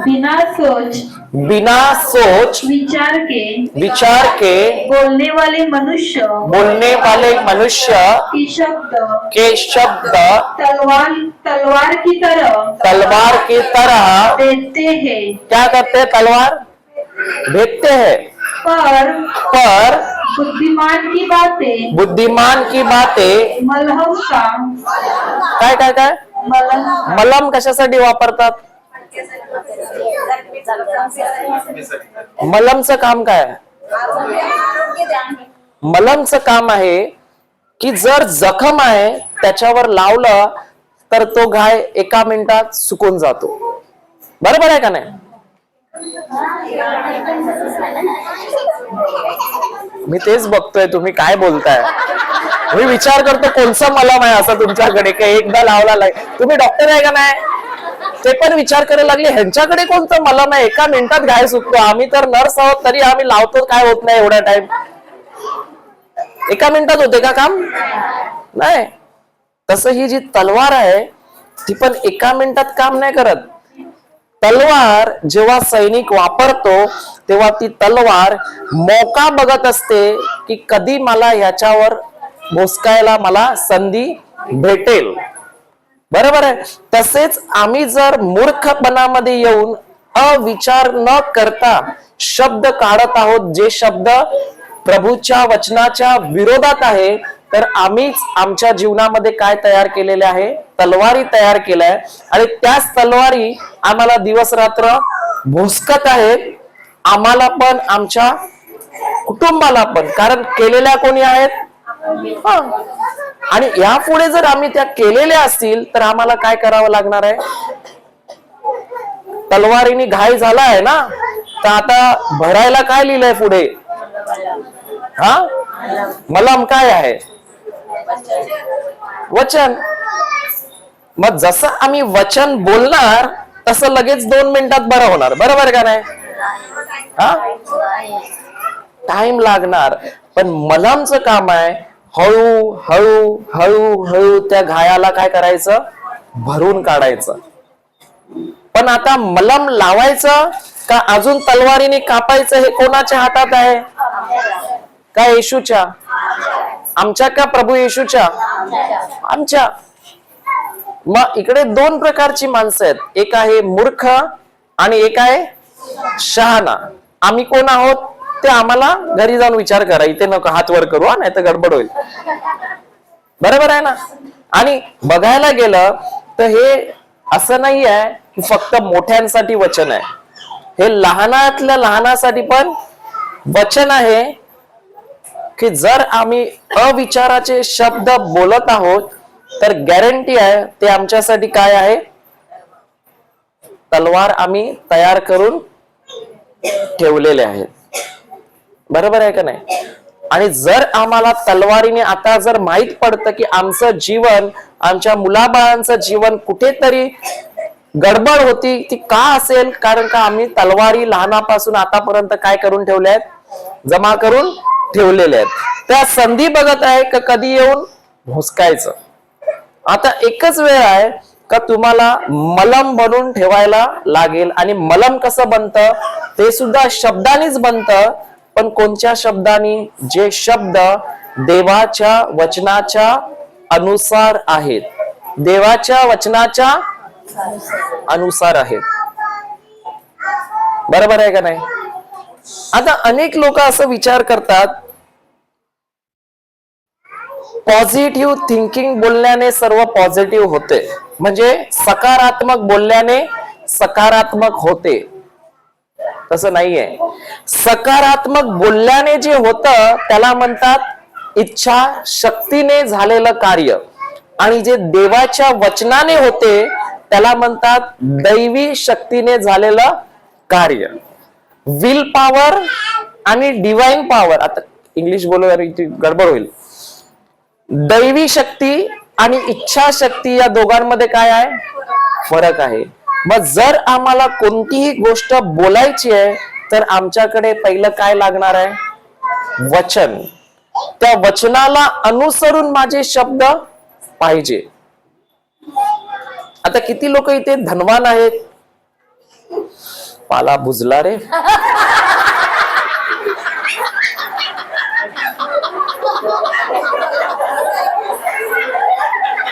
बिना सोच विचार के बोलने वाले मनुष्य के शब्द तलवार की तरह भेदते हैं. क्या करते हैं? तलवार भेदते हैं. पर बुद्धिमान की बातें मलहम का काय मलम कशासाठी वापरतात? मलमचं काम काय आहे? मलमचं काम आहे की जर जखम आहे त्याच्यावर लावलं तर तो घाय एका मिनिटात सुकून जातो, बरोबर आहे का नाही? मी तेच बघतोय तुम्ही काय बोलताय. मी विचार करतो कोणचं मलम आहे असं तुमच्याकडे काही एकदा लावला. तुम्ही डॉक्टर आहे का नाही ते पण विचार करायला लागले. ह्यांच्याकडे कोणतं मलम आहे एका मिनिटात घाय सुकतो. आम्ही तर नर्स आहोत तरी आम्ही लावतो, काय होत नाही एवढा टाइम. एका मिनिटात होते का काम? नाही. तसं ही जी तलवार आहे ती पण एका मिनिटात काम नाही करत. तलवार जेव्हा सैनिक वापरतो तेव्हा ती तलवार मौका बघत असते की कधी मला ह्याच्यावर भोसकायला मला संधी भेटेल, बरोबर आहे. तसेच आम्ही जर मूर्खपणामध्ये येऊन अविचार न करता शब्द काढत आहोत जे शब्द प्रभूच्या वचनाच्या विरोधात आहे, तर आम्हीच आमच्या जीवनामध्ये काय तयार केलेले आहे? तलवारी तयार केलाय. आणि त्याच तलवारी आम्हाला दिवस रात्र भोसकत आहेत. आम्हाला पण आमच्या कुटुंबाला पण, कारण केलेल्या कोणी आहेत? हा. आणि यापुढे जर आम्ही त्या केलेल्या असतील तर आम्हाला काय करावं लागणार आहे? तलवारीने घाय झाला आहे ना, तर आता भरायला काय लिहिलंय पुढे? हा, मलम काय आहे? वचन. मग जसं आम्ही वचन बोलणार तसं लगेच 2 मिनिटात बरं होणार, बरोबर का नाही? हा, टाइम लागणार. पण मलमचं काम आहे हळू हळू हळू हळू त्या घायाला काय करायचं? भरून काढायचं. पण आता मलम लावायचं का अजून तलवारीने कापायचं हे कोणाच्या हातात आहे? का येशूच्या? आमच्या का प्रभू येशूच्या? आमच्या. मग इकडे 2 प्रकारची माणसं आहेत, एक आहे मूर्ख आणि एक आहे शहाणा. आम्ही कोण आहोत ते आम्हाला घरी जाऊन विचार करा, इथे नको हात वर करू, नाही तर गडबड होईल. बरोबर आहे ना? आणि बघायला गेलं तर हे असं नाही आहे की फक्त मोठ्यांसाठी वचन आहे, हे लहानातल्या लहानासाठी पण वचन आहे की जर आम्ही अविचाराचे शब्द बोलत आहोत तर गॅरंटी आहे ते आमच्यासाठी काय आहे? तलवार आम्ही तयार करून ठेवलेले आहेत. बरोबर आहे का नाही? आणि जर आम्हाला तलवारीने आता जर माहित पडतं की आमचं जीवन, आमच्या मुलाबाळांचं जीवन कुठेतरी गडबड होती, ती का असेल? कारण का आम्ही तलवारी लहानापासून आतापर्यंत काय करून ठेवल्या आहेत? जमा करून ठेवलेल्या आहेत. त्या संधी बघत आहे का कधी येऊन भुसकायचं. आता एकच वेळ आहे का तुम्हाला मलम बनवून ठेवायला लागेल. आणि मलम कसं बनतं? ते सुद्धा शब्दानीच बनतं. पण कोणत्या शब्दानी? जे शब्द देवाच्या वचनाच्या अनुसार आहेत, देवाच्या वचनाच्या अनुसार आहेत. बरोबर आहे का नाही? आता अनेक लोक असं विचार करतात पॉझिटिव्ह थिंकिंग बोलण्याने सर्व पॉझिटिव्ह होते, म्हणजे सकारात्मक बोलल्याने सकारात्मक होते. तसं नाहीये. सकारात्मक बोलल्याने जे होतं त्याला म्हणतात इच्छा शक्तीने झालेलं कार्य, आणि जे देवाच्या वचनाने होते त्याला म्हणतात दैवी शक्तीने झालेलं कार्य. विल पॉवर आणि डिवाइन पॉवर. आता इंग्लिश बोलू गडबड होईल. दैवी शक्ती आणि इच्छा शक्ती या दोघांमध्ये काय आहे? फरक आहे. मग जर आम्हाला कोणतीही गोष्ट बोलायची आहे तर आमच्याकडे पहिलं काय लागणार आहे? वचन. त्या वचनाला अनुसरून माझे शब्द पाहिजे. आता किती लोक इथे धनवान आहेत? पाला बुजला रे.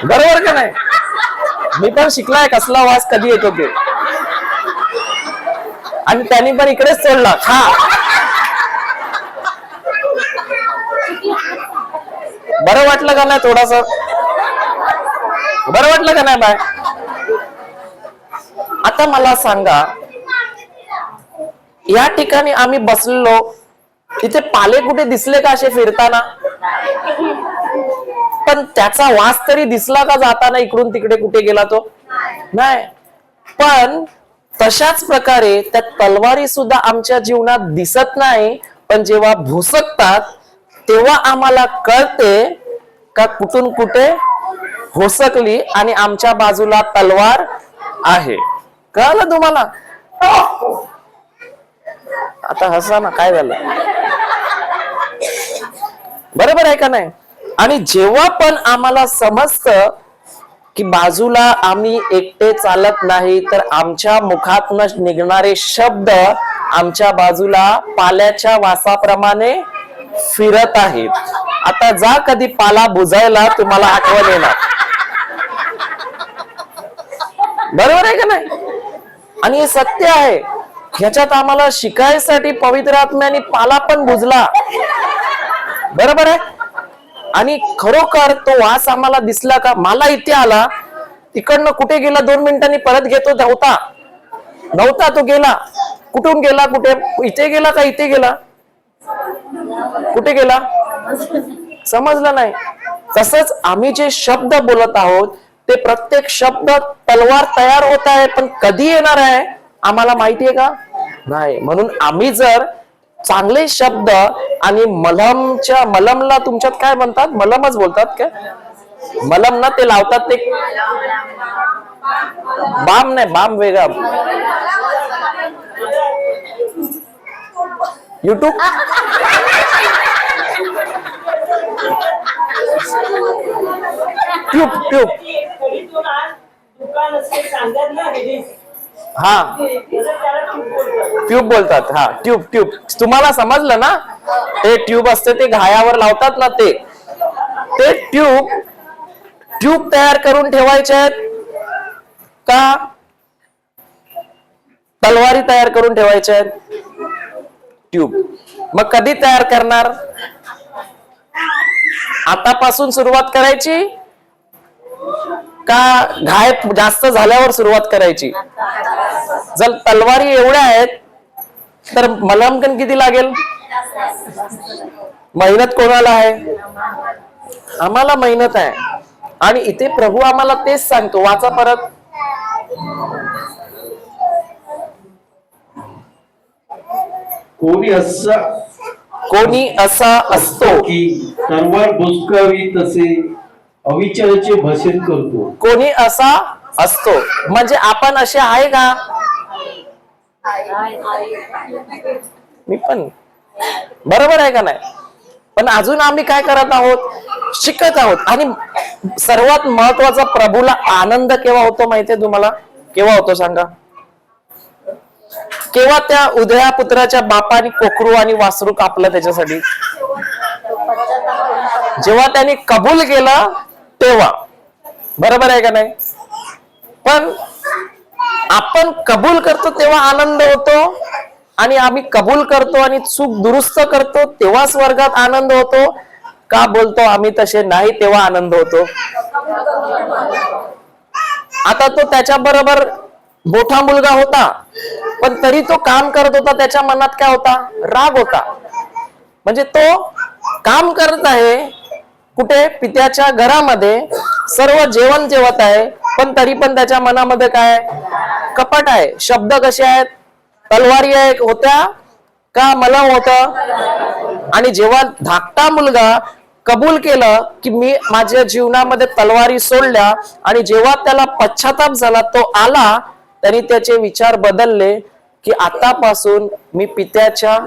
बरोबर का नाही? मी पण शिकलाय कसला वास कधी येतो ते, आणि त्यांनी पण इकडेच सोडला. खा. बरं वाटलं का नाही? थोडस बरं वाटलं का नाही बाय? आता मला सांगा, या ठिकाणी आम्ही बसलेलो, तिथे पाले कुठे दिसले का असे फिरताना? पण त्याचा वास तरी दिसला का जाताना इकडून तिकडे कुठे गेला तो? नाही. पण तशाच प्रकारे त्या तलवारी सुद्धा आमच्या जीवनात दिसत नाही, पण जेव्हा भुसकतात तेव्हा आम्हाला कळते का कुठून कुठे भुसकली आणि आमच्या बाजूला तलवार आहे. कळलं तुम्हाला? आता हसा ना, काय झालं? बरोबर आहे का नाही? आणि जेव्हा पण आम्हाला समजतं की बाजूला आम्ही एकटे चालत नाही, तर आमच्या मुखातून निघणारे शब्द आमच्या बाजूला पाल्याच्या वासाप्रमाणे फिरत आहेत. आता जा कधी पाला बुजायला, तुम्हाला आठवण येणार. बरोबर आहे का नाही? आणि हे सत्य आहे. ह्याच्यात आम्हाला शिकायसाठी पवित्र आत्म्याने पाला पण बुजला. बरोबर आहे? आणि खरोखर तो वास आम्हाला दिसला का? मला इथे आला, तिकडनं कुठे गेला? 2 मिनिटांनी परत घेतो. नव्हता तो गेला. कुठून गेला? कुठे? इथे गेला का इथे गेला? कुठे गेला? समजलं नाही. तसंच आम्ही जे शब्द बोलत आहोत ते प्रत्येक शब्द तलवार तयार होत आहे, पण कधी येणार आहे आम्हाला माहिती आहे का? नाही. म्हणून आम्ही जर चांगले शब्द आणि मलमला तुमच्यात काय म्हणतात? मलमच बोलतात काय? मलम ना ते लावतात ते, बाम नाही, बाम वेगळा. युट्यूब ट्यूब हा ट्यूब बोलतात. हा ट्यूब तुम्हाला समजलं ना? ते ट्यूब असते ते घायावर लावतात ना, ते ट्यूब तयार करून ठेवायचे आहेत का तलवारी तयार करून ठेवायच्या आहेत? ट्यूब. मग कधी तयार करणार? आतापासून सुरुवात करायची का घाय जास्त झाल्यावर सुरुवात करायची? जर तलवारी एवढ्या आहेत तर मलमकन किती लागेल? मेहनत कोणाला आहे? आम्हाला मेहनत आहे. आणि इथे प्रभू आम्हाला तेच सांगतो. वाचा परत. कोणी असा असतो की तलवार भुसकावी तसे अविचाराचे भाषण करतो. कोणी असा असतो म्हणजे आपण असे आहे का? मी पण बरोबर आहे का नाही? पण अजून आम्ही काय करत आहोत? शिकत आहोत. आणि सर्वात महत्वाचा, प्रभूला आनंद केव्हा होतो माहितीये तुम्हाला? केव्हा होतो सांगा? केव्हा त्या उदया पुत्राच्या बापाने कोकरू आणि वासरू कापलं त्याच्यासाठी? जेव्हा त्यांनी कबूल केलं तेव्हा. बरोबर आहे का नाही? पण आपण कबूल करतो तेव्हा आनंद होतो, आणि आम्ही कबूल करतो आणि चूक दुरुस्त करतो तेव्हा स्वर्गात आनंद होतो का? बोलतो आम्ही तसे नाही तेव्हा आनंद होतो. आता तो त्याच्या बरोबर मोठा मुलगा होता, पण तरी तो काम करत होता. त्याच्या मनात काय होता? राग होता. म्हणजे तो काम करत आहे कुठे? पित्याच्या घरामध्ये, सर्व जेवण जेवत आहे, पण तरी पण त्याच्या मनामध्ये काय? कपट आहे. शब्द कसे आहेत? तलवारी होत्या का मलम होत? आणि जेव्हा धाकटा मुलगा कबूल केलं की मी माझ्या जीवनामध्ये तलवारी सोडल्या, आणि जेव्हा त्याला पश्चाताप झाला, तो आला, त्यांनी त्याचे विचार बदलले की आतापासून मी पित्याच्या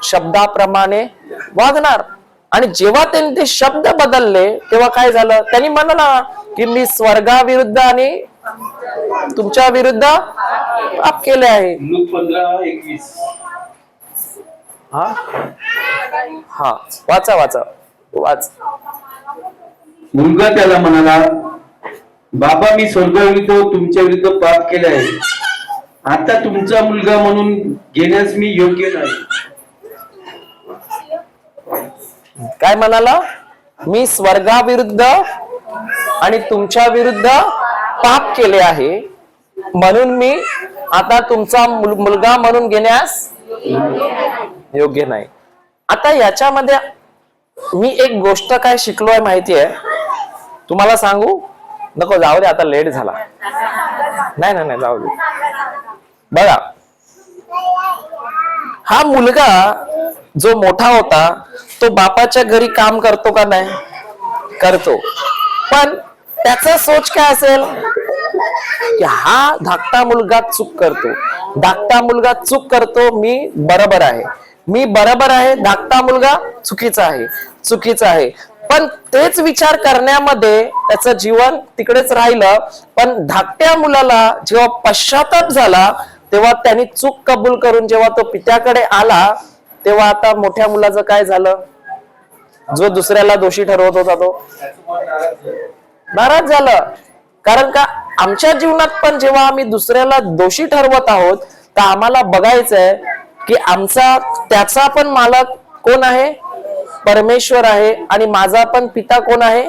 शब्दाप्रमाणे वागणार. आणि जेव्हा त्यांनी ते शब्द बदलले तेव्हा काय झालं? त्यांनी म्हणला की मी स्वर्गाविरुद्ध आणि तुमच्या विरुद्ध पाप केले आहे. लूक 15:21. हा हा वाचा वाच. मुलगा त्याला म्हणाला, बाबा मी स्वर्गाविरुद्ध तुमच्या विरुद्ध पाप केले आहे. आता तुमचा मुलगा म्हणून घेण्यास मी योग्य नाही. काय म्हणाला? मी स्वर्गाविरुद्ध आणि तुमच्या विरुद्ध पाप केले आहे, म्हणून मी आता तुमचा मुलगा म्हणून घेण्यास योग्य नाही. आता याच्यामध्ये मी एक गोष्ट काय शिकलोय माहितीये तुम्हाला सांगू? नको, जाऊ दे, आता लेट झाला. नाही जाऊ दे. बघा, हा मुलगा जो मोठा होता तो बापाच्या घरी काम करतो का? नाही करतो. पण त्याचा सोच काय असेल की हा धाकटा मुलगा चूक करतो, धाकटा मुलगा चूक करतो, मी बरोबर आहे, धाकटा मुलगा चुकीचा आहे. पण तेच विचार करण्यामध्ये त्याचं जीवन तिकडेच राहिलं. पण धाकट्या मुलाला जेव्हा पश्चाताप झाला तेव्हा त्यांनी चूक कबूल करून जेव्हा तो पित्याकडे आला तेव्हा आता मोठ्या मुलाचं काय झालं? जो दुसऱ्याला दोषी ठरवत होता तो नाराज झालं. कारण का आमच्या जीवनात पण जेव्हा आम्ही दुसऱ्याला दोषी ठरवत आहोत तर आम्हाला बघायचंय की त्याचा पण मालक कोण आहे? परमेश्वर आहे. आणि माझा पण पिता कोण आहे?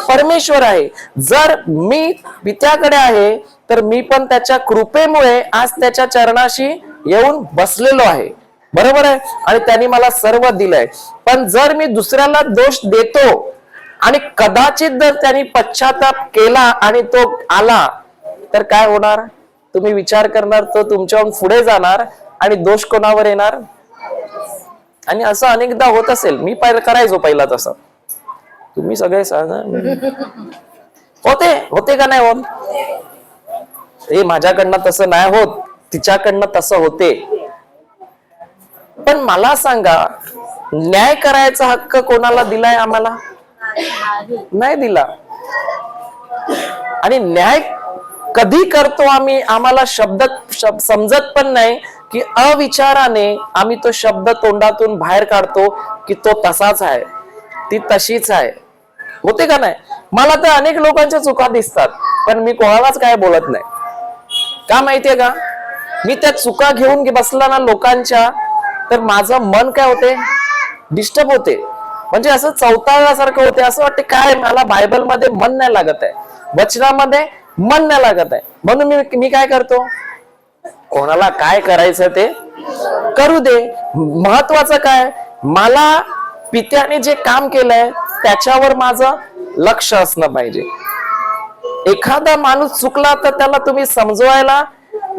परमेश्वर आहे. जर मी पित्याकडे आहे तर मी पण त्याच्या कृपेमुळे आज त्याच्या चरणाशी येऊन बसलेलो आहे. बरोबर आहे, आणि त्यांनी मला सर्व दिलंय. पण जर मी दुसऱ्याला दोष देतो आणि कदाचित जर त्यांनी पश्चाताप केला आणि तो आला तर काय होणार? तुम्ही विचार करणार, तो तुमच्याहून पुढे जाणार आणि दोष कोणावर येणार? आणि असं अनेकदा होत असेल. मी करायचो पहिला तसं. तुम्ही सगळे सांगा होते का नाही होत? हे माझ्याकडनं तसं नाही होत, तिच्याकडनं तसं होते. पण मला सांगा, न्याय करायचा हक्क कोणाला दिलाय? आम्हाला नाही दिला. आणि न्याय कधी करतो आम्ही? आम्हाला शब्द समजत पण नाही की अविचाराने आम्ही तो शब्द तोंडातून बाहेर काढतो की तो तसाच आहे, ती तशीच आहे. होते का नाही? मला तर अनेक लोकांच्या चुका दिसतात, पण मी कोणालाच काय बोलत नाही. का माहितीये का? मी त्या चुका घेऊन बसला ना लोकांच्या, तर माझं मन काय होते? डिस्टर्ब होते. म्हणजे असं चवताळल्यासारखं होते. असं वाटते काय मला बायबल मध्ये मन नाही लागत आहे, वचनामध्ये मन नाही लागत आहे. म्हणून मी काय करतो? कोणाला काय करायचं ते करू दे. महत्वाचं काय? मला पित्याने जे काम केलंय त्याच्यावर माझं लक्ष असणं पाहिजे. एखादा माणूस चुकला तर त्याला तुम्ही समजवायला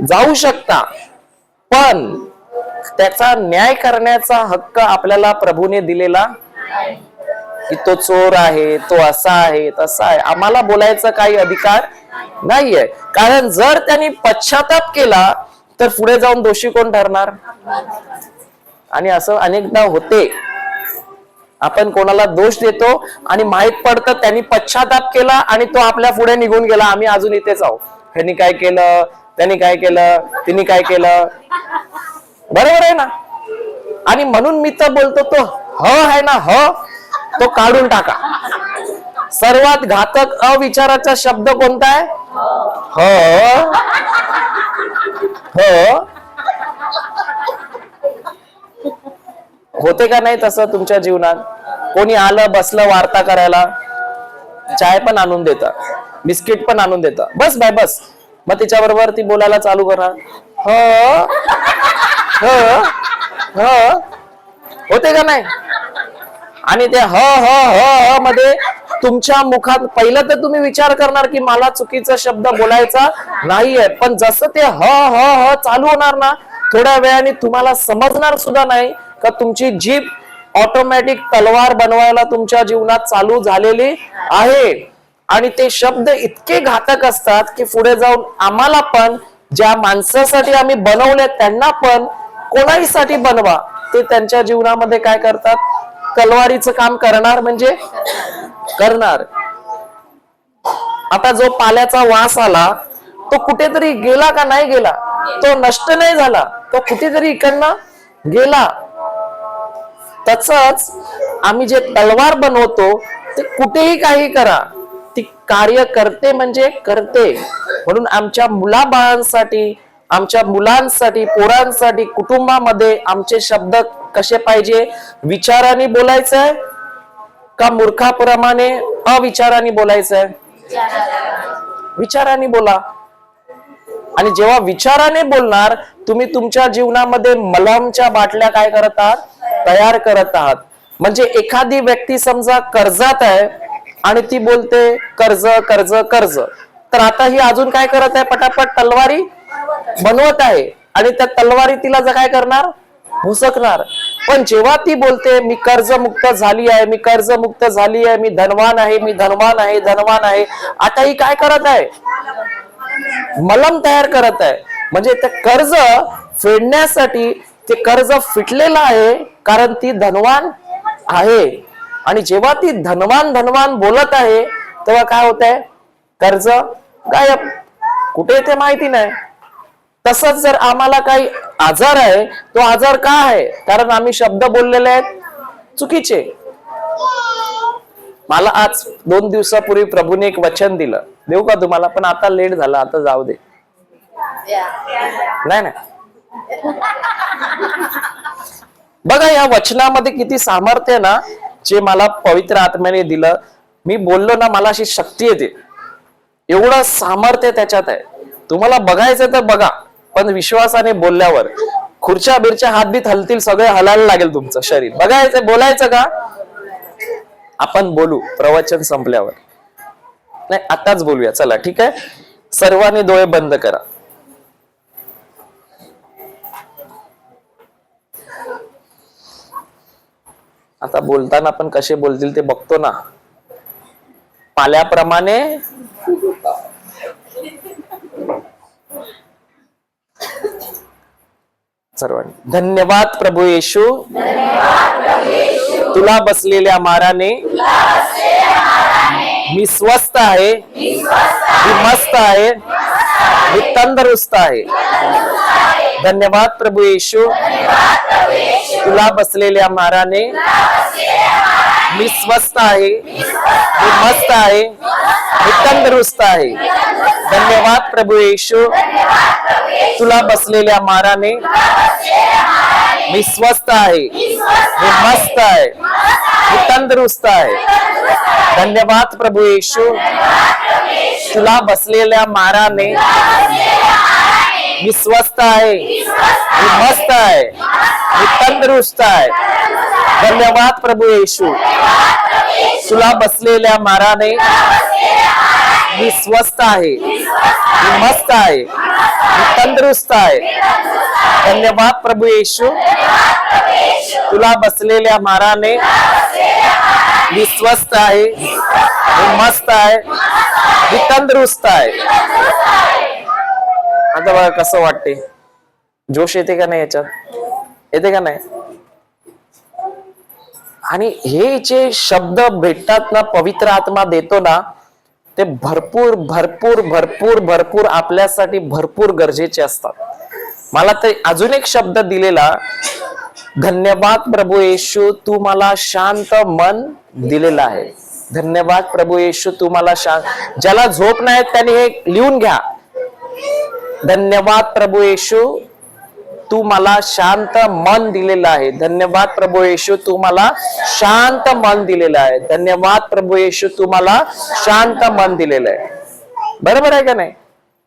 जाऊ शकता, पण त्याचा न्याय करण्याचा हक्क आपल्याला प्रभूने दिलेला की तो चोर आहे, तो असा आहे, तसा आहे. आम्हाला बोलायचा काही अधिकार नाहीये. कारण जर त्यांनी पश्चाताप केला तर पुढे जाऊन दोषी कोण ठरणार? आणि असं अनेकदा होते. आपण कोणाला दोष देतो आणि माहित पडतं त्यांनी पश्चाताप केला आणि तो आपल्या पुढे निघून गेला, आम्ही अजून इथेच आहोत. त्यांनी काय केलं, त्यांनी काय केलं, तिने काय केलं. बरोबर आहे ना? आणि म्हणून मी तर बोलतो, तो आहे ना, तो काढून टाका. सर्वात घातक अविचाराचा शब्द कोणता आहे? होते का नाही तसं तुमच्या जीवनात? कोणी आलं बसलं वार्ता करायला, चाय पण आणून देतं, बिस्किट पण आणून देतं, बस बाय बस. मग तिच्याबरोबर ती बोलायला चालू करा, होते का नाही? आणि ते मध्ये तुमच्या मुखात पहिलं तर तुम्ही विचार करणार की मला चुकीचा शब्द बोलायचा नाहीये, पण जसं ते चालू होणार ना, थोड्या वेळाने तुम्हाला समजणार सुद्धा नाही का तुमची जीभ ऑटोमॅटिक तलवार बनवायला तुमच्या जीवनात चालू झालेली आहे. आणि ते शब्द इतके घातक असतात की पुढे जाऊन आम्हाला पण, ज्या माणसासाठी आम्ही बनवले त्यांना पण, कोणाहीसाठी बनवा, ते त्यांच्या जीवनामध्ये काय करतात? तलवारीचं काम करणार म्हणजे करणार. आता जो पाल्याचा वास आला तो कुठेतरी गेला का नाही गेला? तो नष्ट नाही झाला, तो कुठेतरी इकडनं गेला. तसंच आम्ही जे तलवार बनवतो ते कुठेही काही करा, ती कार्य करते म्हणजे करते. म्हणून आमच्या मुलाबाळांसाठी, आमच्या मुलांसाठी, पोरांसाठी, कुटुंबामध्ये आमचे शब्द कसे पाहिजे? विचाराने बोलायचंय का मूर्खाप्रमाणे अविचाराने बोलायचंय? विचाराने बोला. आणि जेव्हा विचाराने बोलणार, तुम्ही तुमच्या जीवनामध्ये मलमच्या बाटल्या काय करत आहात? तयार करत आहात. म्हणजे एखादी व्यक्ती समजा कर्जात आहे आणि ती बोलते कर्ज कर्ज कर्ज, तर आता ही अजून काय करत आहे? पटापट तलवारी बनवत आहे आणि त्या तलवारी तिला काय करणार? भुसकणार. पण जेव्हा ती बोलते मी कर्जमुक्त झाली आहे, मी कर्जमुक्त झाली आहे, मी धनवान आहे, मी धनवान आहे, धनवान आहे, आता ही काय करत आहे? मलम तयार करत आहे. म्हणजे ते कर्ज फेडण्यासाठी ते कर्ज फिटलेलं आहे, कारण ती धनवान आहे. आणि जेव्हा ती धनवान धनवान बोलत आहे तेव्हा काय होत आहे? कर्ज गायब, कुठे ते माहिती नाही. तसंच जर आम्हाला काही आजार आहे, तो आजार का आहे? कारण आम्ही शब्द बोललेले आहेत चुकीचे. मला आज 2 दिवसापूर्वी प्रभूने एक वचन दिलं, देऊ का तुम्हाला? पण आता लेट झाला, आता जाऊ दे. नाही बघा, या वचनामध्ये किती सामर्थ्य ना, जे मला पवित्र आत्म्याने दिलं. मी बोललो ना, मला अशी शक्ती येते, एवढं सामर्थ्य त्याच्यात आहे. तुम्हाला बघायचं तर बघा, पण विश्वासाने बोलल्यावर खुर्च्या बिरच्या हात बीत हलतील, सगळे हलायला लागेल तुमचं शरीर. बघायचं, बोलायचं का? आपण बोलू प्रवचन संपल्यावर. नाही, आताच बोलूया. चला ठीक आहे, सर्वांनी डोळे बंद करा. आता बोलताना आपण कसे बोलतील ते बघतो ना, पाल्याप्रमाणे. सर्वांनी धन्यवाद प्रभू येशू, तुला बसलेल्या माराने मी स्वस्थ आहे, मी मस्त आहे, मी तंदुरुस्त आहे. धन्यवाद प्रभू येशू, तुला बसलेल्या माराने मी स्वस्थ आहे, मी मस्त आहे, मी तंदुरुस्त आहे. धन्यवाद प्रभू येशू, तुला बसलेल्या माराने मी स्वस्थ आहे, मी मस्त आहे, मी तंदुरुस्त आहे. धन्यवाद प्रभू येशू, तुला बसलेल्या माराने मी स्वस्थ आहे, मी मस्त आहे, मी तंदुरुस्त आहे. धन्यवाद प्रभू येशू, तुला बसलेल्या माराने मी स्वस्थ आहे, मी मस्त आहे, मी तंदुरुस्त आहे. धन्यवाद प्रभू येशू, तुला बसलेल्या माराने मी स्वस्थ आहे, मी मस्त आहे, मी तंदुरुस्त आहे. आता बघा कसं वाटते, जोश येते का नाही याच्यात? येते का नाही? आणि हे जे शब्द भेटतात ना, पवित्र आत्मा देतो ना, ते भरपूर भरपूर भरपूर भरपूर आपल्यासाठी भरपूर गरजेचे असतात. मला तर अजून एक शब्द दिलेला, धन्यवाद प्रभू येशू, तू मला शांत मन दिलेलं आहे. धन्यवाद प्रभू येशू, तू मला शांत. ज्याला झोप नाही त्याने हे लिहून घ्या. धन्यवाद प्रभू येशू, तू मला शांत मन दिलेलं आहे. धन्यवाद प्रभू येशू, तू मला शांत मन दिलेलं आहे. धन्यवाद प्रभू येशू, तू मला शांत मन दिलेलं आहे. बरोबर आहे का नाही?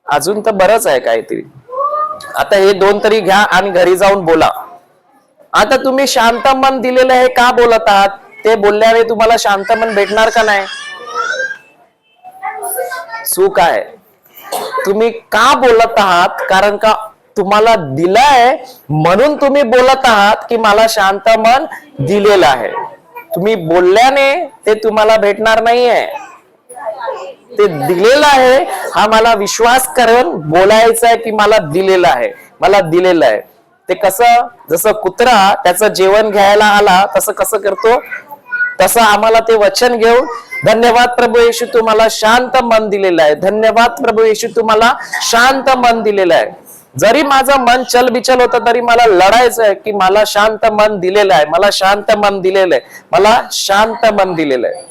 अजून तर बरंच आहे काहीतरी. आता हे दोन तरी घ्या आणि घरी जाऊन बोला. आता तुम्ही शांत मन दिलेलं आहे का बोलत आहात? ते बोलल्याने तुम्हाला शांत मन भेटणार का नाही? चूक आहे. तुम्ही का बोलत आहात? कारण का तुम्हाला दिलाय म्हणून तुम्ही बोलत आहात की मला शांत मन दिलेलं आहे. तुम्ही बोलल्याने ते तुम्हाला भेटणार नाहीये. ते दिलेलं आहे हा मला विश्वास करून बोलायचं आहे की मला दिलेलं आहे, मला दिलेलं आहे. ते कसं, जसं कुत्रा त्याचं जेवण घ्यायला आला तसं कसं करतो, तसं आम्हाला ते वचन घेऊन धन्यवाद प्रभू येशू, तू मला शांत मन दिलेलं आहे. धन्यवाद प्रभू येशू, तू मला शांत मन दिलेलं आहे. जरी माझं मन चलबिचल होतं तरी मला लढायचं आहे की मला शांत मन दिलेलं आहे, मला शांत मन दिलेलं आहे, मला शांत मन दिलेलं आहे.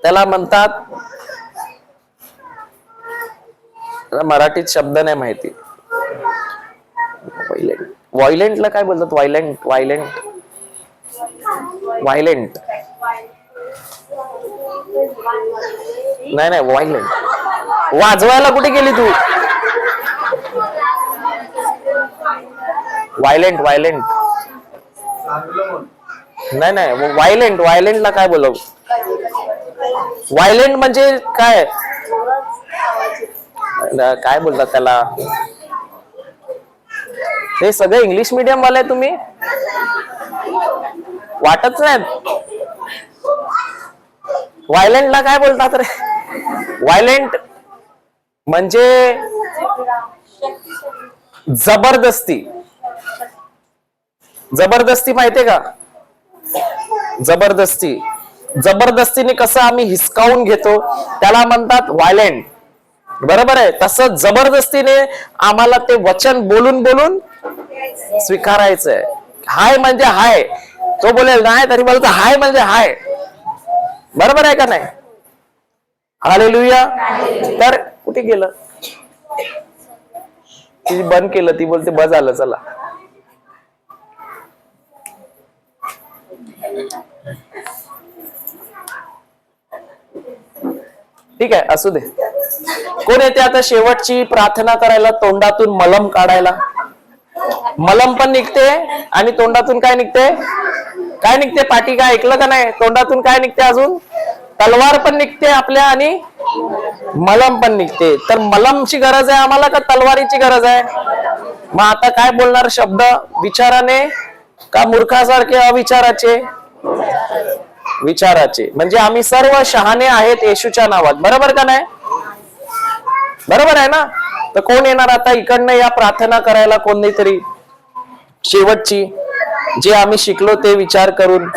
त्याला म्हणतात, मराठीत शब्द नाही माहिती, व्हायलेंटला काय बोलतात? व्हायलेंट, व्हायलेंट, व्हायलेंट नाही नाही, व्हायलेंट. वाजवायला कुठे गेली तू? व्हायलेंट, व्हायलेंट नाही नाही, व्हायलेंट. व्हायलेंटला काय बोलव? व्हायलेंट म्हणजे काय? काय बोलतात त्याला? हे सगळे इंग्लिश मीडियम वाले तुम्ही, वाटत नाही. व्हायलेंटला काय बोलतात रे? व्हायलेंट म्हणजे जबरदस्ती. जबरदस्ती माहितीये का? जबरदस्ती. जबरदस्तीने कसं आम्ही हिसकावून घेतो त्याला म्हणतात व्हायलेंट. बरोबर आहे? तसं जबरदस्तीने आम्हाला ते वचन बोलून बोलून स्वीकारायचंय. हाय म्हणजे हाय. तो बोलेल नाही तरी बोलतो हाय म्हणजे हाय. बरोबर आहे का नाही? हालेलुया. तर कुठे गेलं? ती बंद केलं. ती बोलते बस झालं चला. ठीक आहे, असू दे. कोण येते आता शेवटची प्रार्थना करायला, तोंडातून मलम काढायला? मलम पण निघते आणि तोंडातून काय निघते? काय निघते? पाठी काय ऐकलं का नाही? तोंडातून काय निघते? अजून तलवार पण निघते आपल्या आणि मलम पण निघते. तर मलमची गरज आहे आम्हाला का तलवारीची गरज आहे? मग आता काय बोलणार शब्द? विचाराने का मूर्खासारखे अविचाराचे? विचाराचे. म्हणजे आम्ही सर्व शहाणे आहेत येशूच्या नावात. बरोबर का नाही? बरोबर आहे ना? तर कोण येणार आता इकडनं या प्रार्थना करायला? कोणीतरी शेवटची जे आम्ही शिकलो ते विचार करून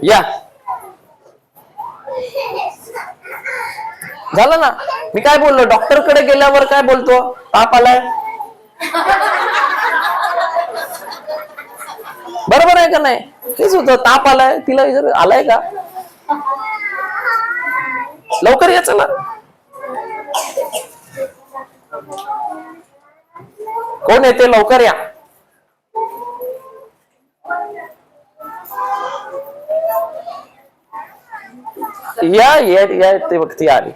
या. झालं ना? मी काय बोललो? डॉक्टर कडे गेल्यावर काय बोलतो? ताप आलाय. बरोबर आहे का नाही? हेच होतं, ताप आलाय. तिला आलाय का? लवकर या चला. कोण येते? लवकर या. या या या ते व्यक्ती आली.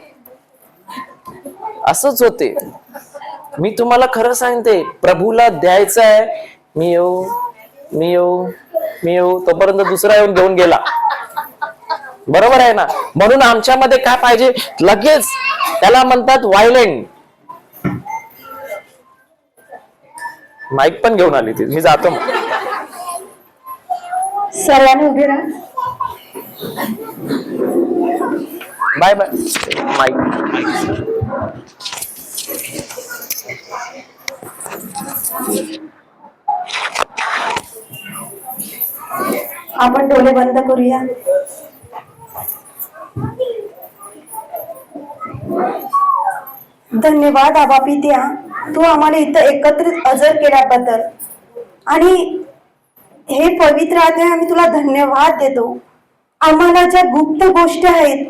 असंच होते. मी तुम्हाला खरं सांगते, प्रभूला द्यायचं आहे. मी येऊ मी येऊ मी येऊ तोपर्यंत दुसरा येऊन घेऊन गेला. बरोबर आहे ना? म्हणून आमच्यामध्ये काय पाहिजे? लगेच त्याला म्हणतात व्हायलेंट. माईक पण घेऊन आली ती. मी जातो मग. सर्वांनी उभे राहा. Bye bye. माईक. आपण डोळे बंद करूया. धन्यवाद आबा पित्या, तू आम्हाला इथं एकत्रित हजर केल्याबद्दल आणि हे पवित्र आत्म्या आम्ही तुला धन्यवाद देतो. आम्हाला ज्या गुप्त गोष्टी आहेत,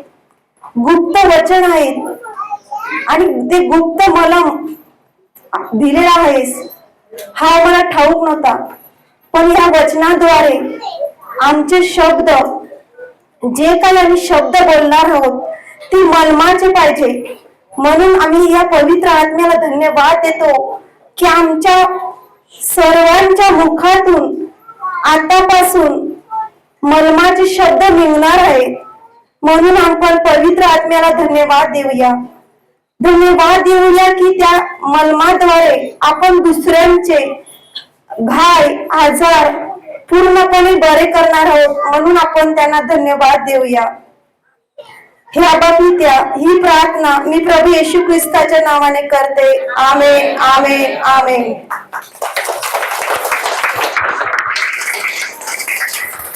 गुप्त वचन आहेत आणि ते गुप्त मलम दिलेला आहेस, हा आम्हाला ठाऊक नव्हता. पण या वचनाद्वारे आमचे शब्द, जे काही आम्ही शब्द बोलणार आहोत ते मलमाचे पाहिजे. म्हणून आम्ही या पवित्र आत्म्याला धन्यवाद देतो की आमच्या सर्वांच्या मुखातून आतापासून मलमाचे शब्द निघणार आहेत. म्हणून आपण पवित्र आत्म्याला धन्यवाद देऊया. धन्यवाद देऊया की त्या मलमाद्वारे आपण दुसऱ्यांचे घाय, आजार पूर्णपणे बरे करणार आहोत. म्हणून आपण त्यांना धन्यवाद देऊया. हे आबा पित्या, ही प्रार्थना मी प्रभू येशू ख्रिस्ताच्या नावाने करते. आमेन, आमेन, आमेन.